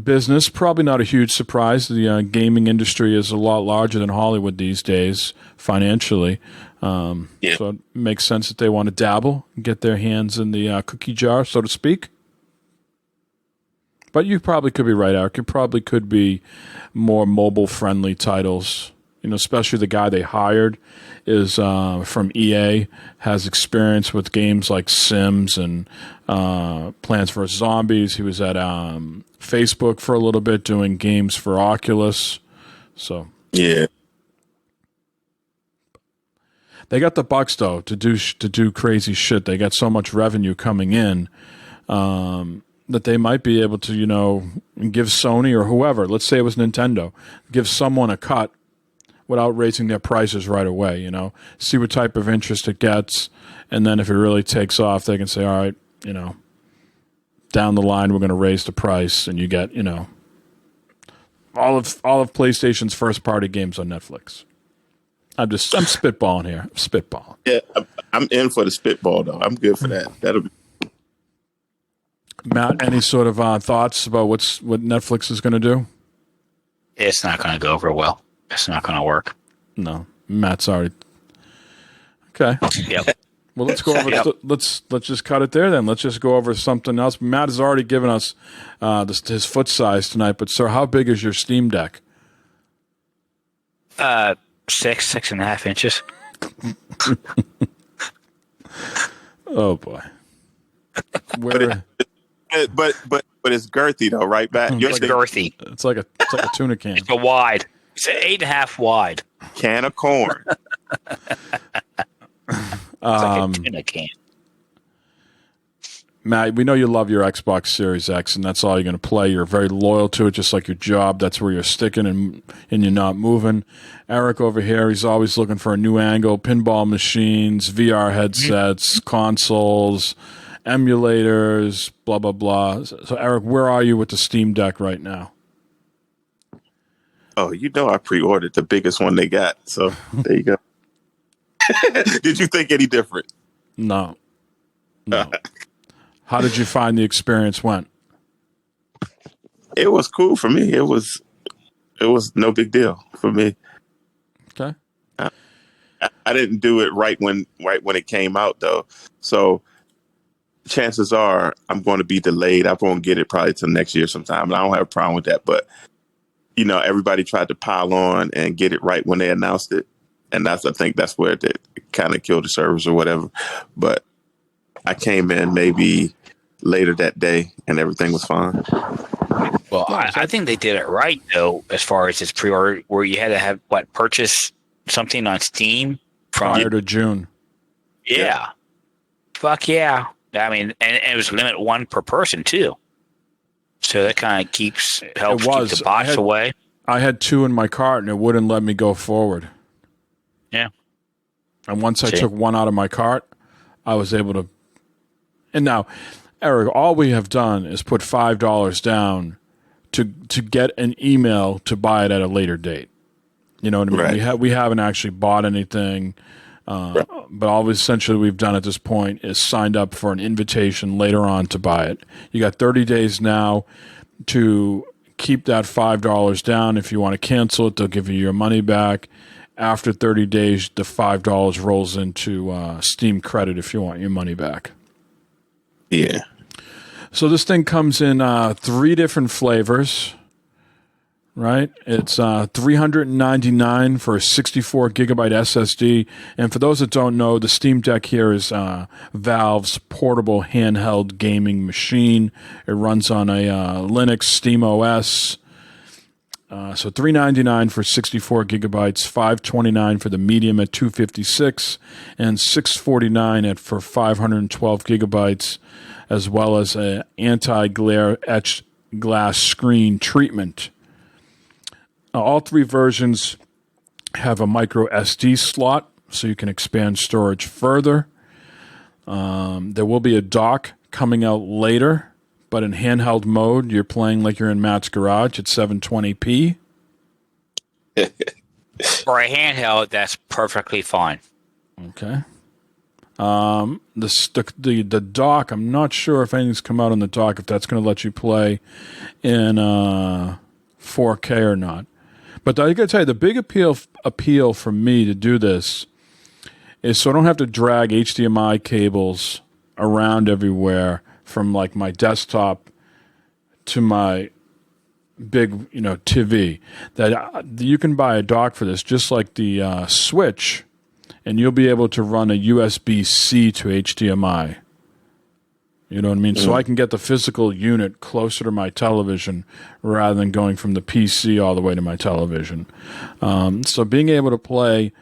Speaker 5: business, probably not a huge surprise. The gaming industry is a lot larger than Hollywood these days financially. So it makes sense that they want to dabble and get their hands in the cookie jar, so to speak. But you probably could be right, Eric. It probably could be more mobile-friendly titles. You know, especially the guy they hired is from EA, has experience with games like Sims and Plants vs. Zombies. He was at Facebook for a little bit doing games for Oculus. So
Speaker 3: yeah,
Speaker 5: they got the bucks though to do crazy shit. They got so much revenue coming in that they might be able to, you know, give Sony or whoever. Let's say it was Nintendo, give someone a cut without raising their prices right away, you know, see what type of interest it gets. And then if it really takes off, they can say, all right, you know, down the line, we're going to raise the price. And you get, you know, all of PlayStation's first party games on Netflix. I'm spitballing here. I'm spitballing.
Speaker 3: Yeah, I'm in for the spitball though. I'm good for that. That'll be.
Speaker 5: Matt, any sort of thoughts about what Netflix is going to do?
Speaker 2: It's not going to go over well. It's not going to work.
Speaker 5: No, Matt's already. Okay.
Speaker 2: Yep.
Speaker 5: Well, let's go over. Let's just cut it there then. Let's just go over something else. Matt has already given us his foot size tonight. But sir, how big is your Steam Deck?
Speaker 2: 6.5 inches.
Speaker 5: Oh boy.
Speaker 3: But it's girthy though, right, Matt?
Speaker 2: It's girthy.
Speaker 5: It's like a tuna can.
Speaker 2: It's a wide. It's 8.5 wide.
Speaker 3: Can of corn.
Speaker 2: It's like a tuna can.
Speaker 5: Matt, we know you love your Xbox Series X, and that's all you're going to play. You're very loyal to it, just like your job. That's where you're sticking, and you're not moving. Eric over here, he's always looking for a new angle, pinball machines, VR headsets, consoles, emulators, blah, blah, blah. So, Eric, where are you with the Steam Deck right now?
Speaker 3: Oh, you know I pre-ordered the biggest one they got. So there you go. Did you think any different?
Speaker 5: No. How did you find the experience went?
Speaker 3: It was cool for me. It was no big deal for me.
Speaker 5: Okay.
Speaker 3: I didn't do it right when it came out though. So chances are I'm going to be delayed. I won't get it probably till next year sometime. And I don't have a problem with that. But everybody tried to pile on and get it right when they announced it. And I think that's where it kind of killed the service or whatever. But I came in maybe later that day and everything was fine.
Speaker 2: Well, I think they did it right, though, as far as its pre-order, where you had to purchase something on Steam
Speaker 5: prior to June.
Speaker 2: Yeah. Fuck yeah. I mean, and it was limit one per person, too. So that kind of helps keep the bots away.
Speaker 5: I had 2 in my cart, and it wouldn't let me go forward.
Speaker 2: Yeah.
Speaker 5: And once I took one out of my cart, I was able to. And now, Eric, all we have done is put $5 down to get an email to buy it at a later date. You know what I mean?
Speaker 3: Right.
Speaker 5: We haven't actually bought anything, but all essentially we've done at this point is signed up for an invitation later on to buy it. You got 30 days now to keep that $5 down. If you want to cancel it, they'll give you your money back. After 30 days, the $5 rolls into Steam credit if you want your money back.
Speaker 3: Yeah.
Speaker 5: So this thing comes in 3 different flavors, right? It's $399 for a 64 gigabyte SSD. And for those that don't know, the Steam Deck here is Valve's portable handheld gaming machine. It runs on a Linux Steam OS. So $399 for 64 gigabytes, $529 for the medium at 256, and $649 for 512 gigabytes, as well as an anti-glare etched glass screen treatment. All 3 versions have a micro SD slot, so you can expand storage further. There will be a dock coming out later. But in handheld mode, you're playing like you're in Matt's garage at 720p.
Speaker 2: For a handheld, that's perfectly fine.
Speaker 5: Okay. The dock, I'm not sure if anything's come out on the dock, if that's going to let you play in 4K or not. But I got to tell you, the big appeal for me to do this is so I don't have to drag HDMI cables around everywhere from like my desktop to my big, TV. That you can buy a dock for this, just like the Switch, and you'll be able to run a USB-C to HDMI. You know what I mean? So I can get the physical unit closer to my television rather than going from the PC all the way to my television. So being able to play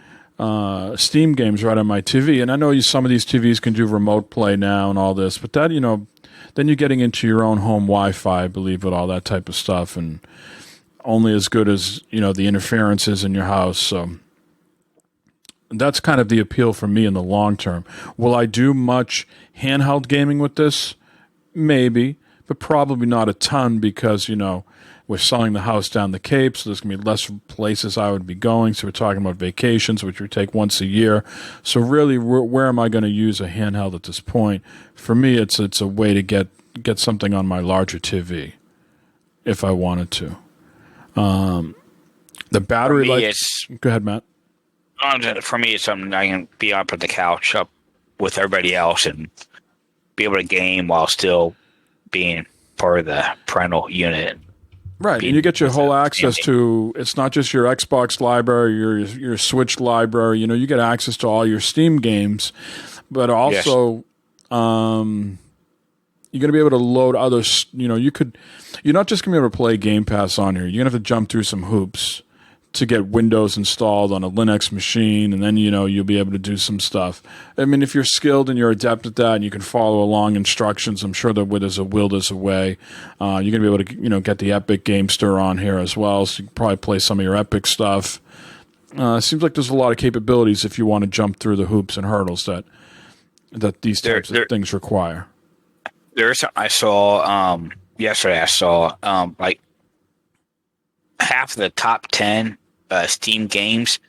Speaker 5: Steam games right on my TV, and I know some of these TVs can do remote play now and all this, but that, then you're getting into your own home Wi-Fi, I believe, with all that type of stuff, and only as good as, the interference is in your house. So that's kind of the appeal for me in the long term. Will I do much handheld gaming with this? Maybe, but probably not a ton because, we're selling the house down the Cape, so there's going to be less places I would be going. So we're talking about vacations, which we take once a year. So really, where am I going to use a handheld at this point? For me, it's a way to get something on my larger TV if I wanted to. The battery life. Go ahead, Matt.
Speaker 2: For me, it's something I can be up at the couch up with everybody else and be able to game while still being part of the parental unit.
Speaker 5: Right, and you get your whole access to, it's not just your Xbox library, your Switch library, you get access to all your Steam games, but also you're going to be able to load others, you're not just going to be able to play Game Pass on here. You're going to have to jump through some hoops to get Windows installed on a Linux machine, and then you'll be able to do some stuff. I mean, if you're skilled and you're adept at that, and you can follow along instructions, I'm sure that where there's a will, there's a way. You're gonna be able to get the Epic Game Store on here as well, so you can probably play some of your Epic stuff. It seems like there's a lot of capabilities if you want to jump through the hoops and hurdles that these types of things require.
Speaker 2: There's something I saw yesterday. I saw like half of the top 10 Steam games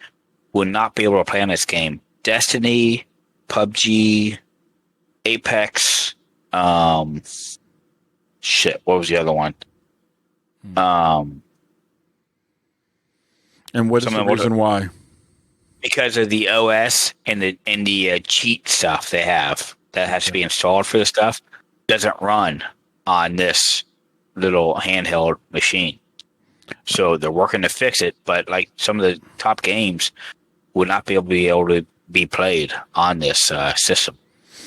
Speaker 2: would not be able to play on this game. Destiny, PUBG, Apex, shit, what was the other one?
Speaker 5: And what is the reason why?
Speaker 2: Because of the OS and the cheat stuff they have that has to be installed for the stuff doesn't run on this little handheld machine. So they're working to fix it, but like some of the top games would not be able to be played on this system.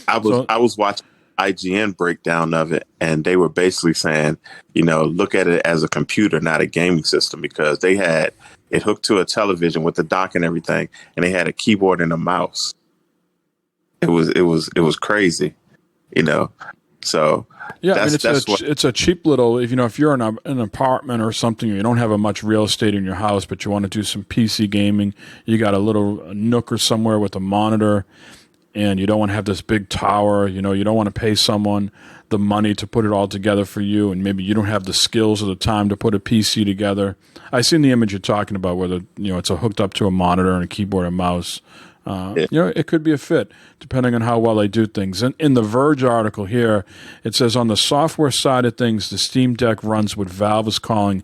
Speaker 3: I was watching IGN breakdown of it, and they were basically saying, look at it as a computer, not a gaming system, because they had it hooked to a television with the dock and everything, and they had a keyboard and a mouse. It was crazy, So
Speaker 5: yeah, I mean, it's a cheap little. If you're in an apartment or something, you don't have much real estate in your house, but you want to do some PC gaming, you got a little nook or somewhere with a monitor, and you don't want to have this big tower. You don't want to pay someone the money to put it all together for you, and maybe you don't have the skills or the time to put a PC together. I seen the image you're talking about, where it's hooked up to a monitor and a keyboard and mouse. It could be a fit depending on how well they do things. And in the Verge article here, it says on the software side of things, the Steam Deck runs what Valve is calling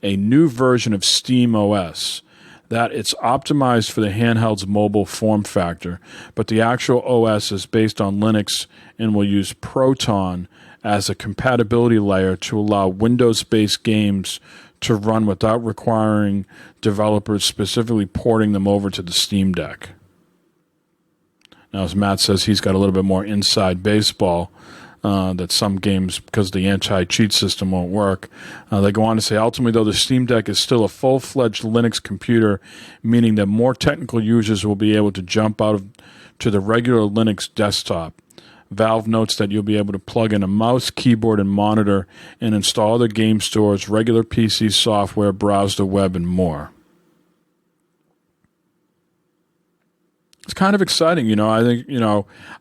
Speaker 5: a new version of Steam OS. That it's optimized for the handheld's mobile form factor, but the actual OS is based on Linux and will use Proton as a compatibility layer to allow Windows-based games to run without requiring developers specifically porting them over to the Steam Deck. Now, as Matt says, he's got a little bit more inside baseball, that some games, because the anti-cheat system won't work. They go on to say, ultimately, though, the Steam Deck is still a full-fledged Linux computer, meaning that more technical users will be able to jump out to the regular Linux desktop. Valve notes that you'll be able to plug in a mouse, keyboard, and monitor and install the game store's regular PC software, browse the web, and more. It's kind of exciting, I think,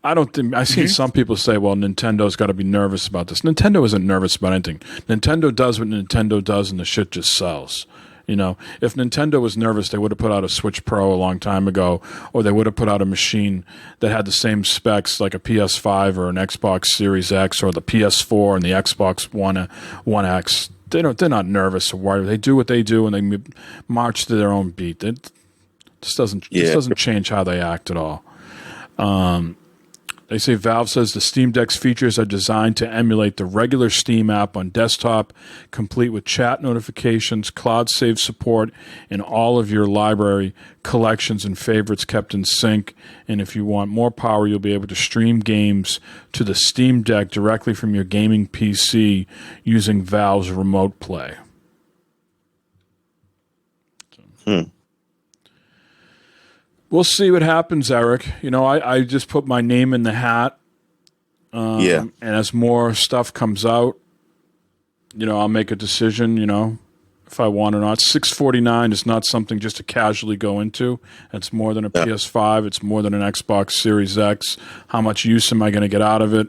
Speaker 5: I don't think, I've seen some people say, well, Nintendo's got to be nervous about this. Nintendo isn't nervous about anything. Nintendo does what Nintendo does, and the shit just sells. If Nintendo was nervous, they would have put out a Switch Pro a long time ago, or they would have put out a machine that had the same specs like a PS5 or an Xbox Series X or the PS4 and the Xbox One X. They're not nervous or worried. They do what they do, and they march to their own beat. This doesn't change how they act at all. They say Valve says the Steam Deck's features are designed to emulate the regular Steam app on desktop, complete with chat notifications, cloud save support, and all of your library collections and favorites kept in sync. And if you want more power, you'll be able to stream games to the Steam Deck directly from your gaming PC using Valve's Remote Play. We'll see what happens, Eric. I just put my name in the hat. And as more stuff comes out, I'll make a decision, if I want or not. $649 is not something just to casually go into. It's more than a PS5. It's more than an Xbox Series X. How much use am I going to get out of it?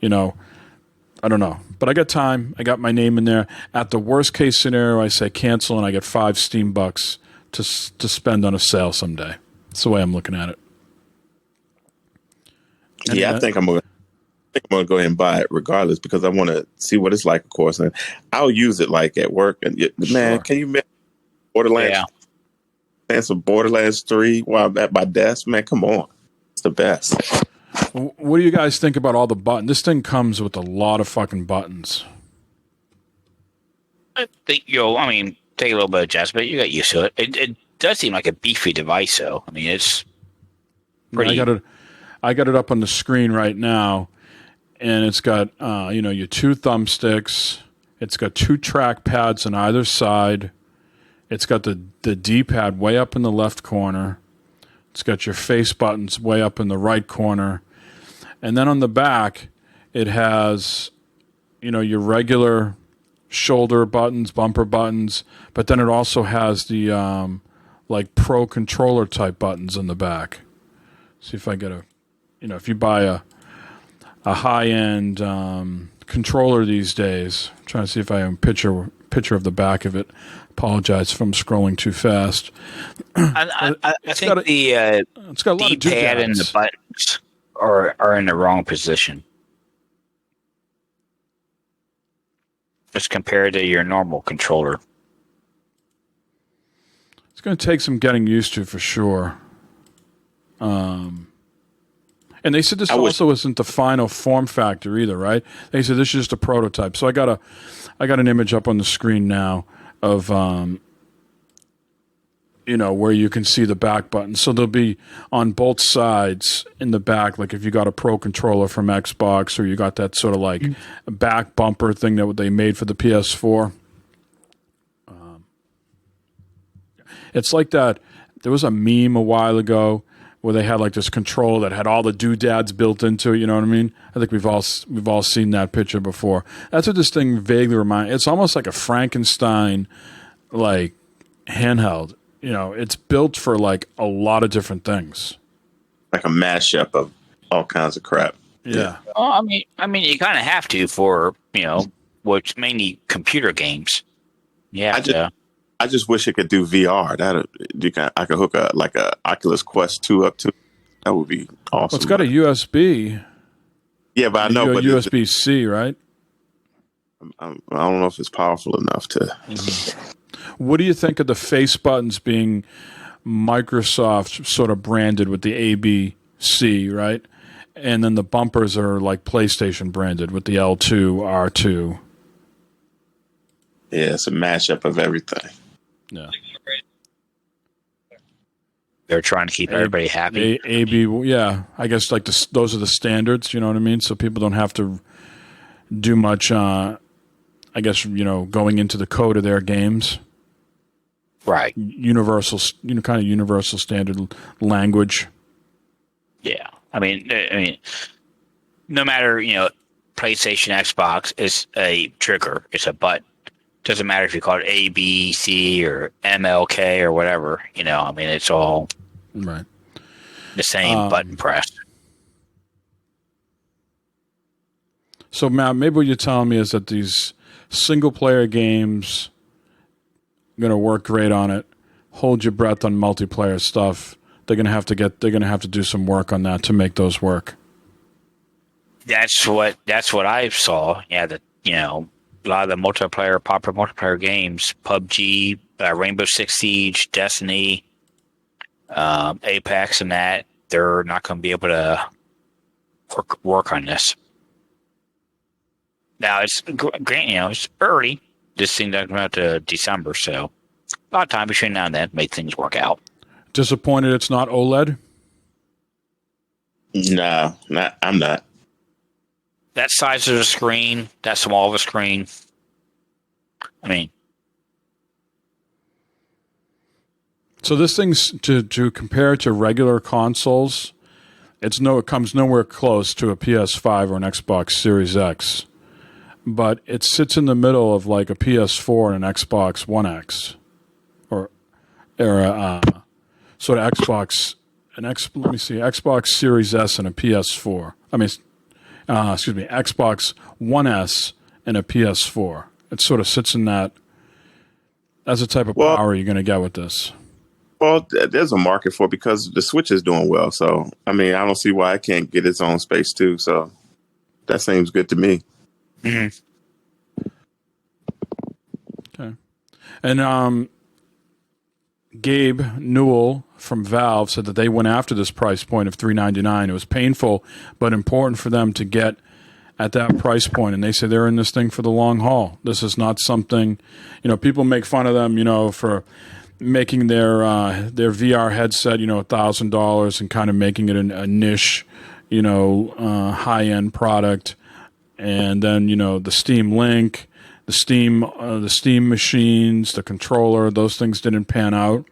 Speaker 5: I don't know. But I got time. I got my name in there. At the worst case scenario, I say cancel, and I get $5 Steam bucks to spend on a sale someday. That's the way I'm looking at it.
Speaker 3: I think I'm gonna go ahead and buy it regardless, because I want to see what it's like, of course, and I'll use it like at work. And man, can you make Borderlands? And some Borderlands 3 while I'm at my desk, man. Come on, it's the best.
Speaker 5: What do you guys think about all the buttons? This thing comes with a lot of fucking buttons.
Speaker 2: I think take a little bit of adjustment. You got used to it. It does seem like a beefy device, though. I mean, it's pretty.
Speaker 5: I got it up on the screen right now, and it's got your two thumbsticks. It's got two track pads on either side. It's got the D-pad way up in the left corner. It's got your face buttons way up in the right corner. And then on the back, it has, your regular shoulder buttons, bumper buttons, but then it also has the pro controller type buttons in the back. See if I get if you buy a high-end controller these days, I'm trying to see if I have a picture of the back of it. Apologize if I'm scrolling too fast.
Speaker 2: I think
Speaker 5: it's got a lot of
Speaker 2: D-pad and the buttons are in the wrong position as compared to your normal controller.
Speaker 5: It's going to take some getting used to for sure. And they said this also isn't the final form factor either, right? They said this is just a prototype. So I got an image up on the screen now of where you can see the back button. So they'll be on both sides in the back, like if you got a Pro controller from Xbox or you got that sort of back bumper thing that they made for the PS4. It's like that. There was a meme a while ago where they had this controller that had all the doodads built into it. You know what I mean? I think we've all seen that picture before. That's what this thing vaguely reminds. It's almost like a Frankenstein, handheld. It's built for a lot of different things.
Speaker 3: Like a mashup of all kinds of crap.
Speaker 5: Yeah.
Speaker 2: Well, I mean, you kind of have to for what's mainly computer games. Yeah.
Speaker 3: I just wish it could do VR. I could hook a Oculus Quest 2 up to. That would be awesome.
Speaker 5: Well, it's got a USB.
Speaker 3: Yeah, but I know. But
Speaker 5: USB-C, right?
Speaker 3: I don't know if it's powerful enough to.
Speaker 5: Mm-hmm. What do you think of the face buttons being Microsoft sort of branded with the A-B-C, right? And then the bumpers are PlayStation branded with the L2, R2.
Speaker 3: Yeah, it's a mashup of everything.
Speaker 5: Yeah.
Speaker 2: They're trying to keep everybody happy.
Speaker 5: Yeah. I guess those are the standards, you know what I mean? So people don't have to do much, I guess, going into the code of their games.
Speaker 2: Right.
Speaker 5: Universal, kind of universal standard language.
Speaker 2: Yeah. I mean, no matter, PlayStation, Xbox, it's a trigger. It's a button. Doesn't matter if you call it A, B, C, or MLK or whatever. It's all
Speaker 5: right.
Speaker 2: The same button press.
Speaker 5: So, Matt, maybe what you're telling me is that these single-player games are going to work great on it. Hold your breath on multiplayer stuff. They're going to have to do some work on that to make those work.
Speaker 2: That's what I saw. Yeah, a lot of the popular multiplayer games, PUBG, Rainbow Six Siege, Destiny, Apex, and that, they're not going to be able to work on this. Now, it's great, it's early. This thing doesn't come out to December, so a lot of time between now and then to make things work out.
Speaker 5: Disappointed it's not OLED?
Speaker 3: No, I'm not.
Speaker 2: That size of the screen, that small of a screen.
Speaker 5: So this thing's to compare it to regular consoles, it comes nowhere close to a PS5 or an Xbox Series X, but it sits in the middle of a PS4 and an Xbox One X, or sort of Xbox Xbox Series S and a PS4. Xbox One S and a PS4. It sort of sits in that. That's the type of power you're going to get with this.
Speaker 3: Well, there's a market for it because the Switch is doing well. So, I don't see why it can't get its own space too. So, that seems good to me.
Speaker 2: Mm-hmm.
Speaker 5: Okay. And Gabe Newell from Valve said that they went after this price point of $399. It was painful, but important for them to get at that price point, and they say they're in this thing for the long haul. This is not something, people make fun of them, for making their VR headset, $1,000 and kind of making it a niche, high end product, and then the Steam Link, the Steam machines, the controller, those things didn't pan out.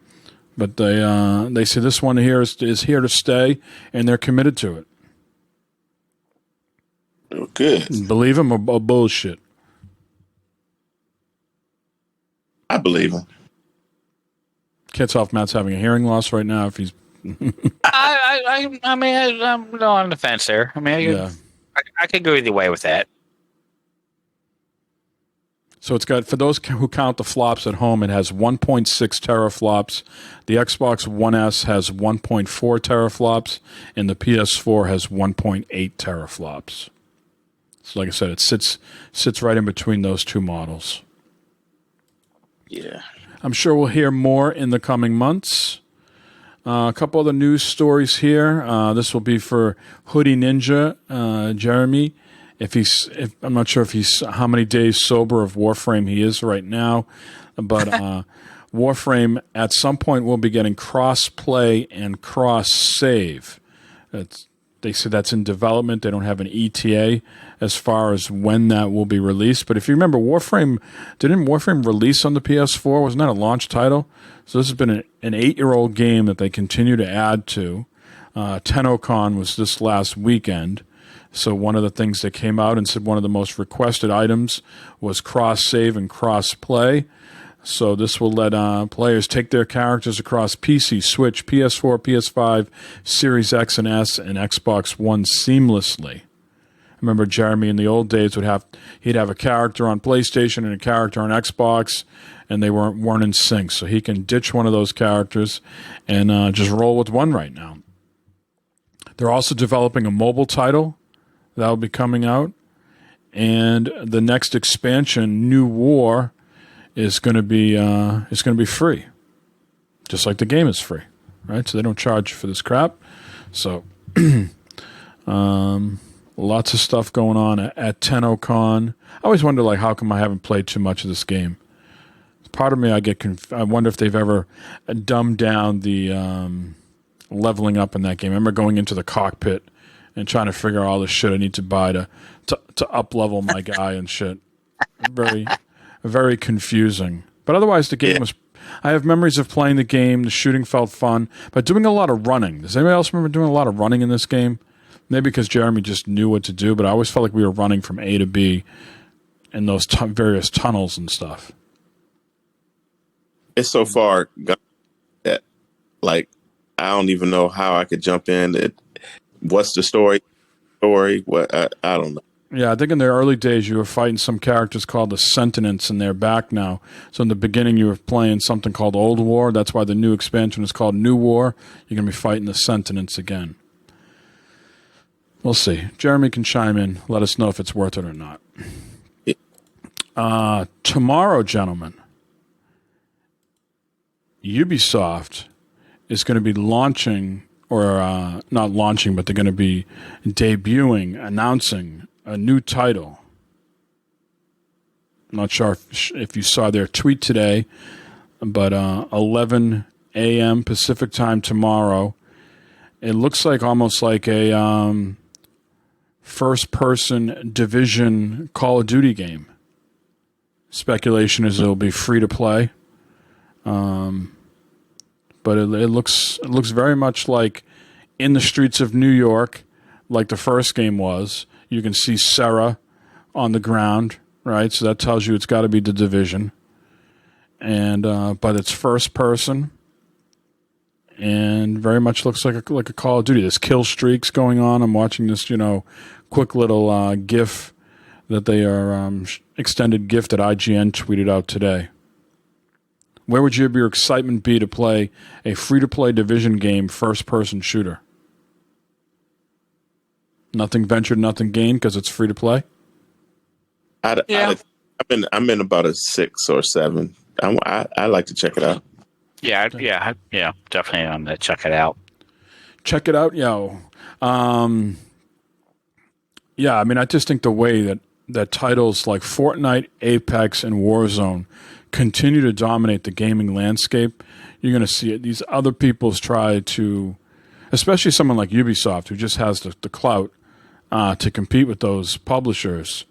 Speaker 5: But they say this one here is here to stay, and they're committed to it.
Speaker 3: Oh, good.
Speaker 5: Believe him or bullshit?
Speaker 3: I believe him.
Speaker 5: Can't tell if Matt's having a hearing loss right now. If he's,
Speaker 2: I mean, I'm on the fence there. I mean, I could go either way with that.
Speaker 5: So it's got, for those who count the flops at home, it has 1.6 teraflops. The Xbox One S has 1.4 teraflops, and the PS4 has 1.8 teraflops. So like I said, it sits right in between those two models.
Speaker 3: Yeah.
Speaker 5: I'm sure we'll hear more in the coming months. A couple other news stories here. This will be for Hoodie Ninja, Jeremy. I'm not sure if he's how many days sober of Warframe he is right now, but Warframe at some point will be getting cross-play and cross-save. They say that's in development. They don't have an ETA as far as when that will be released. But if you remember, didn't Warframe release on the PS4? Wasn't that a launch title? So this has been an 8-year-old game that they continue to add to. TennoCon was this last weekend. So one of the things that came out and said one of the most requested items was cross-save and cross-play. So this will let players take their characters across PC, Switch, PS4, PS5, Series X and S, and Xbox One seamlessly. I remember Jeremy in the old days he'd have a character on PlayStation and a character on Xbox, and they weren't in sync. So he can ditch one of those characters and just roll with one right now. They're also developing a mobile title that will be coming out, and the next expansion, New War, is going to be free, just like the game is free, right? So they don't charge you for this crap. So lots of stuff going on at TennoCon. I always wonder, like, how come I haven't played too much of this game? Part of me, I wonder if they've ever dumbed down the leveling up in that game. I remember going into the cockpit and trying to figure out all the shit I need to buy to up level my guy and shit. Very, very confusing. But otherwise, the game was. I have memories of playing the game. The shooting felt fun, but doing a lot of running. Does anybody else remember doing a lot of running in this game? Maybe because Jeremy just knew what to do, but I always felt like we were running from A to B in those various tunnels and stuff.
Speaker 3: It's so far gone that, like, I don't even know how I could jump in. What's the story? What I don't know.
Speaker 5: Yeah, I think in the early days you were fighting some characters called the Sentinents, and they're back now. So in the beginning you were playing something called Old War. That's why the new expansion is called New War. You're going to be fighting the Sentinents again. We'll see. Jeremy can chime in. Let us know if it's worth it or not. Tomorrow, gentlemen, Ubisoft is going to be launching, or not launching, but they're going to be debuting, announcing a new title. I'm not sure if you saw their tweet today, but 11 a.m. Pacific time tomorrow. It looks like almost like a first-person Division Call of Duty game. Speculation is it'll be free to play. But it looks very much like in the streets of New York, like the first game was. You can see Sarah on the ground, right? So that tells you it's got to be the Division. And but it's first person, and very much looks like a Call of Duty. There's kill streaks going on. I'm watching this, quick little GIF that they are extended GIF that IGN tweeted out today. Where would your excitement be to play a free-to-play Division game, first-person shooter? Nothing ventured, nothing gained because it's free-to-play?
Speaker 3: I'm in about a 6 or 7. I like to check it out.
Speaker 2: Yeah, definitely on to check it out.
Speaker 5: Check it out, yo. Yeah, I mean, I just think the way that titles like Fortnite, Apex, and Warzone continue to dominate the gaming landscape, you're going to see it. These other people's try to, especially someone like Ubisoft, who just has the clout to compete with those publishers,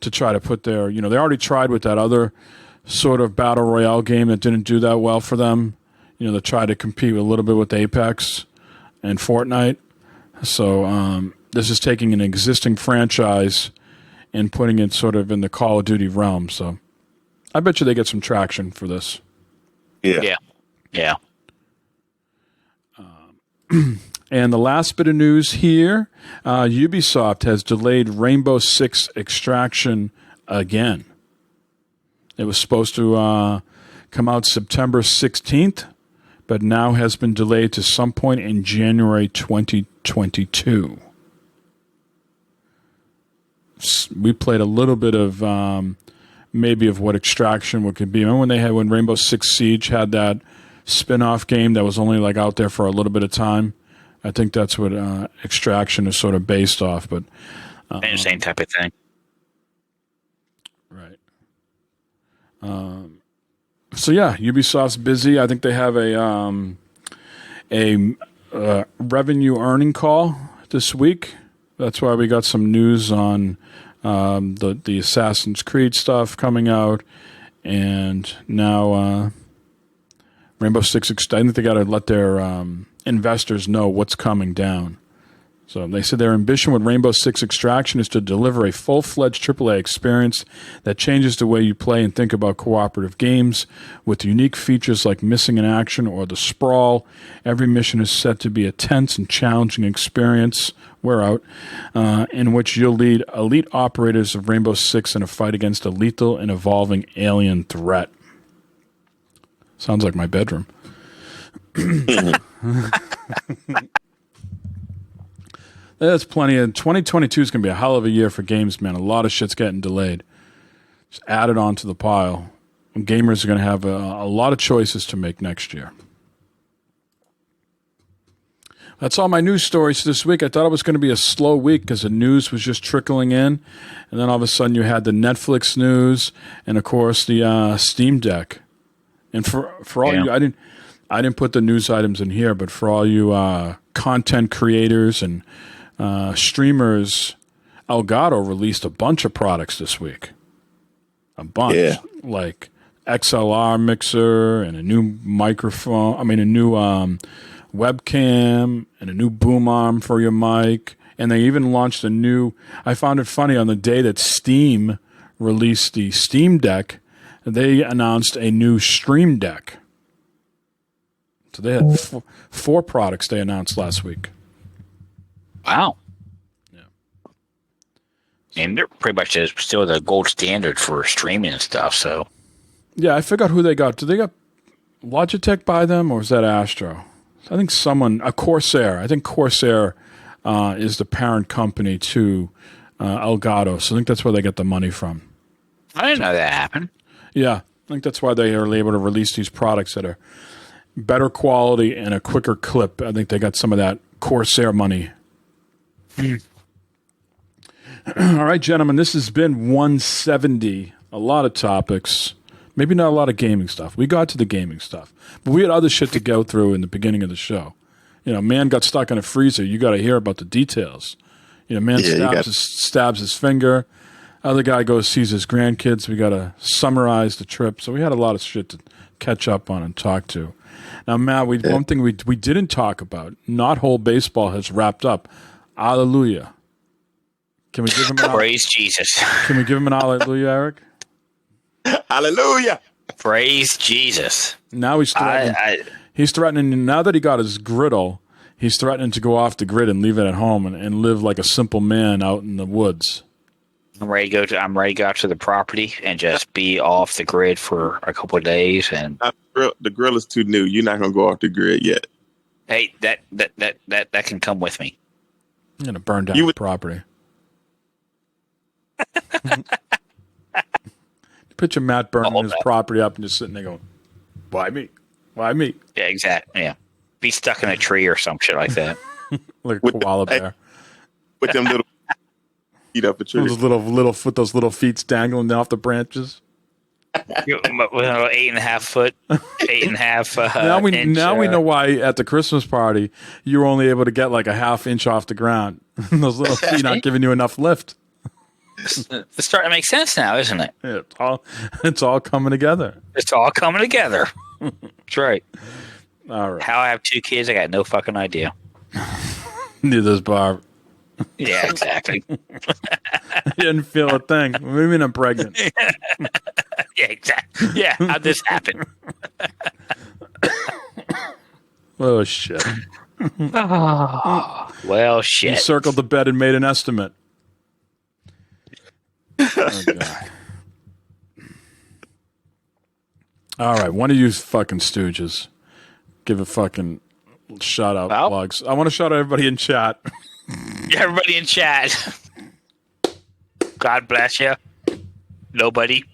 Speaker 5: to try to put their, they already tried with that other sort of battle royale game that didn't do that well for them. They tried to compete a little bit with Apex and Fortnite. So this is taking an existing franchise and putting it sort of in the Call of Duty realm. So I bet you they get some traction for this.
Speaker 2: Yeah.
Speaker 5: And the last bit of news here, Ubisoft has delayed Rainbow Six Extraction again. It was supposed to come out September 16th, but now has been delayed to some point in January 2022. We played a little bit of maybe of what Extraction could be. Remember when Rainbow Six Siege had that spin-off game that was only like out there for a little bit of time? I think that's what Extraction is sort of based off, but
Speaker 2: same type of thing.
Speaker 5: Right. So yeah, Ubisoft's busy. I think they have a revenue earning call this week. That's why we got some news on the Assassin's Creed stuff coming out, and now Rainbow Six. I think they got to let their investors know what's coming down. So they said their ambition with Rainbow Six Extraction is to deliver a full-fledged AAA experience that changes the way you play and think about cooperative games with unique features like missing in action or the sprawl. Every mission is set to be a tense and challenging experience, in which you'll lead elite operators of Rainbow Six in a fight against a lethal and evolving alien threat. Sounds like my bedroom. There's plenty of 2022 is going to be a hell of a year for games, man. A lot of shit's getting delayed. Just add it onto the pile. And gamers are going to have a lot of choices to make next year. That's all my news stories this week. I thought it was going to be a slow week because the news was just trickling in. And then all of a sudden you had the Netflix news and, of course, the Steam Deck. And for all you, I didn't put the news items in here, but for all you content creators and streamers, Elgato released a bunch of products this week. A bunch. Yeah. Like XLR mixer and a new microphone. A new webcam and a new boom arm for your mic. And they even launched a new... I found it funny, on the day that Steam released the Steam Deck, they announced a new Stream Deck. So they had four products they announced last week.
Speaker 2: Wow.
Speaker 5: Yeah.
Speaker 2: And they're pretty much still the gold standard for streaming and stuff, so.
Speaker 5: Yeah, I forgot who they got. Did they got Logitech by them, or was that Astro? I think Corsair. I think Corsair is the parent company to Elgato, so I think that's where they get the money from.
Speaker 2: I didn't know that happened.
Speaker 5: Yeah, I think that's why they are able to release these products that are better quality and a quicker clip. I think they got some of that Corsair money. All right, gentlemen, this has been 170. A lot of topics. Maybe not a lot of gaming stuff. We got to the gaming stuff. But we had other shit to go through in the beginning of the show. Man got stuck in a freezer. You got to hear about the details. Man stabs his finger. Other guy goes, sees his grandkids. We got to summarize the trip. So we had a lot of shit to catch up on and talk to. Now, Matt, one thing we didn't talk about, Not Whole Baseball has wrapped up. Hallelujah. Can we give him
Speaker 2: Praise Jesus.
Speaker 5: Can we give him an hallelujah, Eric?
Speaker 3: Hallelujah.
Speaker 2: Praise Jesus.
Speaker 5: Now he's threatening. He's threatening, now that he got his griddle, he's threatening to go off the grid and leave it at home and live like a simple man out in the woods.
Speaker 2: I'm ready to go out to the property and just be off the grid for a couple of days. And
Speaker 3: the grill is too new. You're not gonna go off the grid yet.
Speaker 2: Hey, that can come with me.
Speaker 5: I'm gonna burn down the property. Picture Matt burning his property up and just sitting there going, "Why me? Why me?"
Speaker 2: Yeah, exactly. Yeah, be stuck in a tree or some shit like that,
Speaker 5: like a koala bear
Speaker 3: with them little feet up a tree.
Speaker 5: Those little feet dangling off the branches.
Speaker 2: With an 8.5 foot, 8.5.
Speaker 5: Now we know why at the Christmas party you were only able to get like a half inch off the ground. Those little feet aren't giving you enough lift.
Speaker 2: It's starting to make sense now, isn't it?
Speaker 5: It's all coming together.
Speaker 2: It's all coming together. That's right.
Speaker 5: All right.
Speaker 2: How I have 2 kids, I got no fucking idea.
Speaker 5: Neither does Barb.
Speaker 2: Yeah, exactly.
Speaker 5: You didn't feel a thing. What do you mean I'm pregnant?
Speaker 2: Yeah, exactly. Yeah, how'd this happen?
Speaker 5: Oh, shit.
Speaker 2: Well,
Speaker 5: You
Speaker 2: shit.
Speaker 5: circled the bed and made an estimate. Oh, God. All right, one of you fucking stooges. Give a fucking shout out
Speaker 2: Well.
Speaker 5: plugs. I want to shout out everybody in chat.
Speaker 2: Everybody in chat. God bless you. Nobody.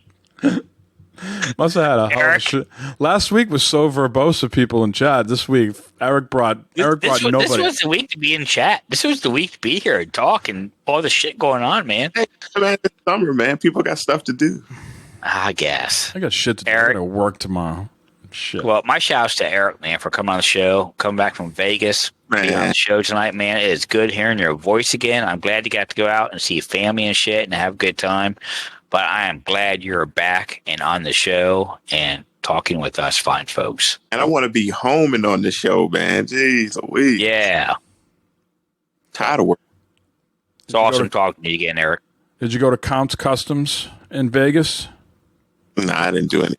Speaker 5: Must have had a hell of a
Speaker 2: Eric?
Speaker 5: shit. Last week was so verbose of people in chat. This week, Eric brought nobody.
Speaker 2: This was the week to be in chat. This was the week to be here and talk and all the shit going on, man.
Speaker 3: Hey, man, it's summer, man. People got stuff to do.
Speaker 2: I guess.
Speaker 5: I got shit to do. I
Speaker 2: Eric?
Speaker 5: got to work tomorrow. Shit.
Speaker 2: Well, my shouts to Eric, man, for coming on the show, coming back from Vegas, being on the show tonight, man. It is good hearing your voice again. I'm glad you got to go out and see your family and shit and have a good time. But I am glad you're back and on the show and talking with us fine folks.
Speaker 3: And I want to be home and on the show, man. Jeez, Louise.
Speaker 2: Yeah.
Speaker 3: Tired of work.
Speaker 2: It's awesome talking to you again, Eric.
Speaker 5: Did you go to Count's Customs in Vegas?
Speaker 3: No, I didn't do anything.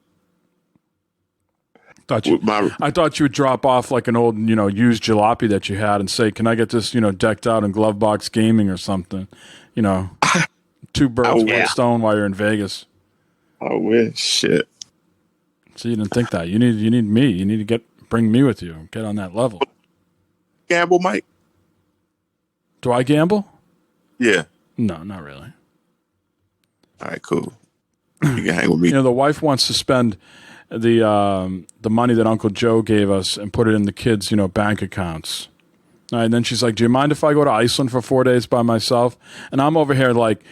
Speaker 5: I thought you would drop off like an old, used jalopy that you had and say, "Can I get this, decked out in glove box gaming or something?" 2 birds, one stone while you're in Vegas.
Speaker 3: I wish. Shit.
Speaker 5: So you didn't think that. You need me. You need to bring me with you. Get on that level.
Speaker 3: Gamble, Mike?
Speaker 5: Do I gamble?
Speaker 3: Yeah.
Speaker 5: No, not really.
Speaker 3: All right, cool. You can hang with me.
Speaker 5: The wife wants to spend the money that Uncle Joe gave us and put it in the kids' bank accounts. All right, and then she's like, "Do you mind if I go to Iceland for 4 days by myself?" And I'm over here like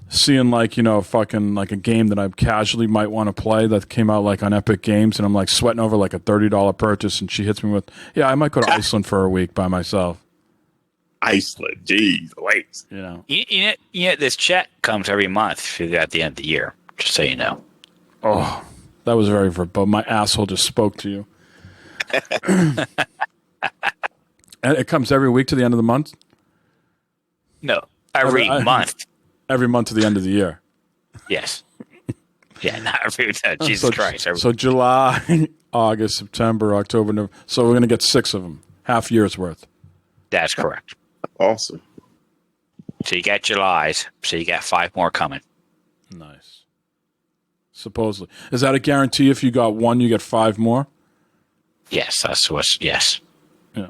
Speaker 5: seeing fucking like a game that I casually might want to play that came out like on Epic Games, and I'm like sweating over like a $30 purchase, and she hits me with, "Yeah, I might go to Iceland for a week by myself."
Speaker 3: Iceland, jeez, wait.
Speaker 2: This check comes every month at the end of the year, just so you know.
Speaker 5: Oh, that was very verbose. My asshole just spoke to you. And it comes every week to the end of the month?
Speaker 2: No, every month.
Speaker 5: Every month to the end of the year.
Speaker 2: Yes. Yeah, not every Jesus Christ.
Speaker 5: So July, August, September, October, November. So we're going to get 6 of them. Half year's worth.
Speaker 2: That's correct.
Speaker 3: Awesome.
Speaker 2: So you got July's. So you got 5 more coming.
Speaker 5: Nice. Supposedly. Is that a guarantee if you got 1, you get 5 more?
Speaker 2: Yes, that's what's, yes.
Speaker 5: Yeah.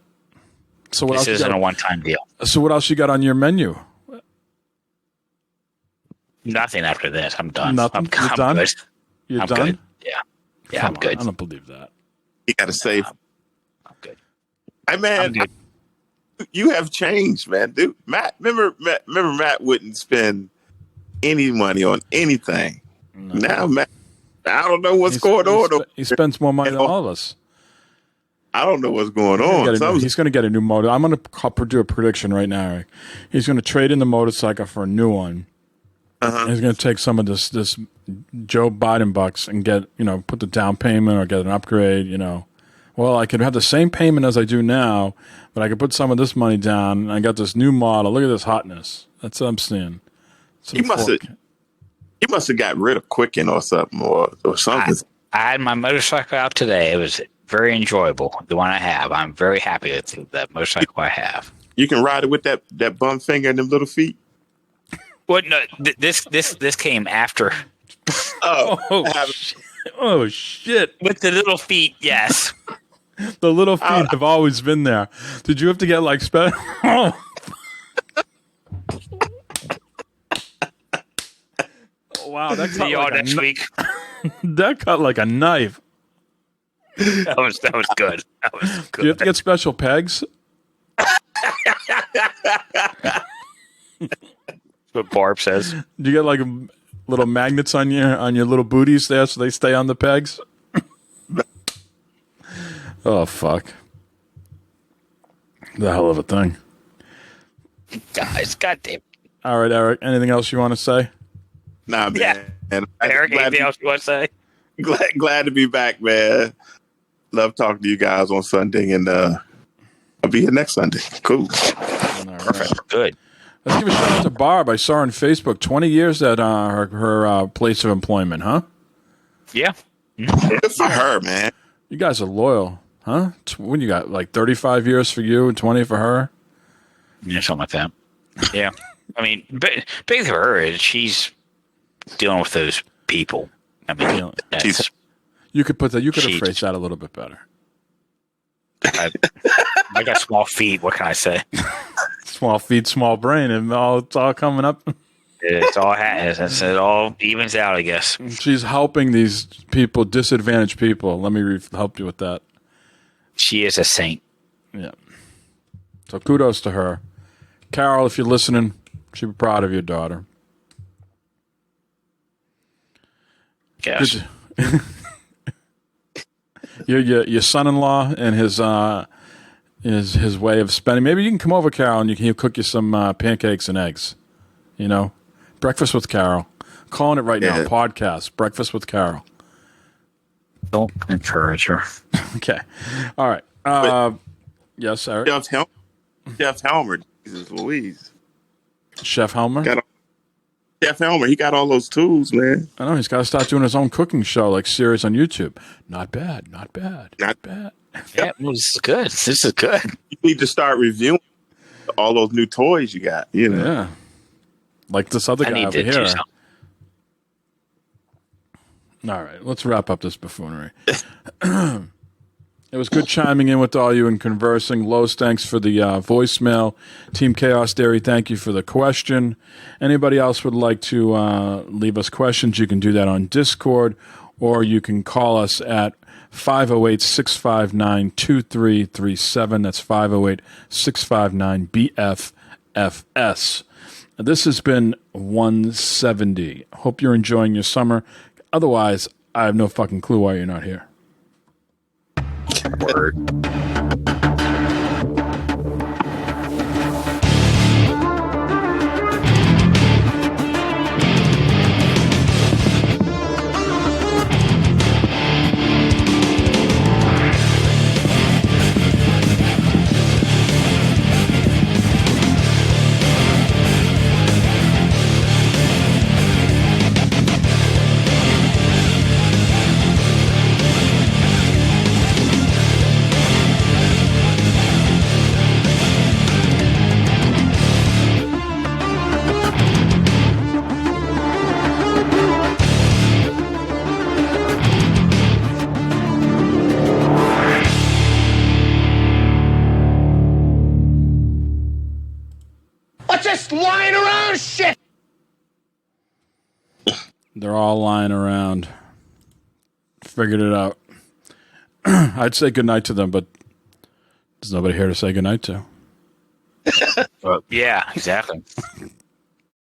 Speaker 5: So what
Speaker 2: this
Speaker 5: else
Speaker 2: isn't a one-time deal.
Speaker 5: So what else you got on your menu?
Speaker 2: Nothing after this. I'm done.
Speaker 5: Nothing?
Speaker 2: I'm
Speaker 5: done?
Speaker 2: good.
Speaker 5: You're
Speaker 2: I'm
Speaker 5: done?
Speaker 2: good. Yeah. Yeah, I'm good.
Speaker 5: I don't believe that.
Speaker 3: You got to save.
Speaker 2: I'm good.
Speaker 3: Hey, man, you have changed, man. Dude, remember Matt wouldn't spend any money on anything. No. Now, Matt, I don't know what's going on.
Speaker 5: He spends more money than all of us.
Speaker 3: I don't know what's going on.
Speaker 5: He's going to get a new motor. I'm going to do a prediction right now, Eric. He's going to trade in the motorcycle for a new one. He's going to take some of this Joe Biden bucks and get, put the down payment or get an upgrade, Well, I could have the same payment as I do now, but I could put some of this money down, and I got this new model. Look at this hotness. That's what I'm seeing.
Speaker 3: He must have got rid of Quicken or something or something.
Speaker 2: I had my motorcycle out today. It was very enjoyable. The one I have. I'm very happy with that motorcycle I have.
Speaker 3: You can ride it with that bum finger and them little feet?
Speaker 2: Well, no, this came after.
Speaker 5: Oh, shit.
Speaker 2: With the little feet, yes.
Speaker 5: The little feet have always been there. Did you have to get like special? Wow, that cut like
Speaker 2: next week.
Speaker 5: That cut like a knife.
Speaker 2: That was good. That was good.
Speaker 5: Do you have to get special pegs?
Speaker 2: What Barb says.
Speaker 5: Do you get like little magnets on your little booties there so they stay on the pegs? Oh, fuck. The hell of a thing.
Speaker 2: Guys, goddamn.
Speaker 5: All right, Eric. Anything else you want to say?
Speaker 3: Nah, man.
Speaker 2: Yeah. Eric, anything else you want to say?
Speaker 3: Glad to be back, man. Love talking to you guys on Sunday, and I'll be here next Sunday. Cool.
Speaker 2: Perfect. Good.
Speaker 5: Let's give a shout out to Barb. I saw her on Facebook. 20 years at her place of employment, huh?
Speaker 2: Yeah.
Speaker 3: Good for her, man.
Speaker 5: You guys are loyal, huh? When you got like 35 years for you and 20 for her?
Speaker 2: Yeah, something like that. Yeah. I mean, big for her is she's dealing with those people. I mean, that's,
Speaker 5: you could put that. You could have phrased that a little bit better.
Speaker 2: I got small feet. What can I say?
Speaker 5: Small feet, small brain, and it's all coming up.
Speaker 2: It all evens out, I guess.
Speaker 5: She's helping these people, disadvantaged people. Let me help you with that.
Speaker 2: She is a saint.
Speaker 5: Yeah. So kudos to her. Carol, if you're listening, she'd be proud of your daughter.
Speaker 2: Yes.
Speaker 5: Your son-in-law and his way of spending. Maybe you can come over, Carol, and he'll cook you some pancakes and eggs. You know, breakfast with Carol. I'm calling it right now. Podcast Breakfast with Carol.
Speaker 2: Don't encourage her.
Speaker 5: Okay. All right. Yes, Eric.
Speaker 3: Chef Helmer. Jesus Louise.
Speaker 5: Chef Helmer.
Speaker 3: Chef Helmer. He got all those tools, man.
Speaker 5: I know he's got to start doing his own cooking show, like series on YouTube. Not bad. Not bad.
Speaker 3: Not
Speaker 5: bad.
Speaker 2: Yeah, this is good. This is good.
Speaker 3: You need to start reviewing all those new toys you got. You know.
Speaker 5: Yeah. Like this other guy over here. All right, let's wrap up this buffoonery. It was good chiming in with all you and conversing. Lowe's, thanks for the voicemail. Team Chaos Theory, thank you for the question. Anybody else would like to leave us questions, you can do that on Discord, or you can call us at 508-659-2337. That's 508-659-BFFS. This has been 170. Hope you're enjoying your summer. Otherwise, I have no fucking clue why you're not here.
Speaker 2: Word.
Speaker 1: Lying around shit.
Speaker 5: They're all lying around. Figured it out. I'd say goodnight to them, but there's nobody here to say goodnight to.
Speaker 2: Yeah, exactly.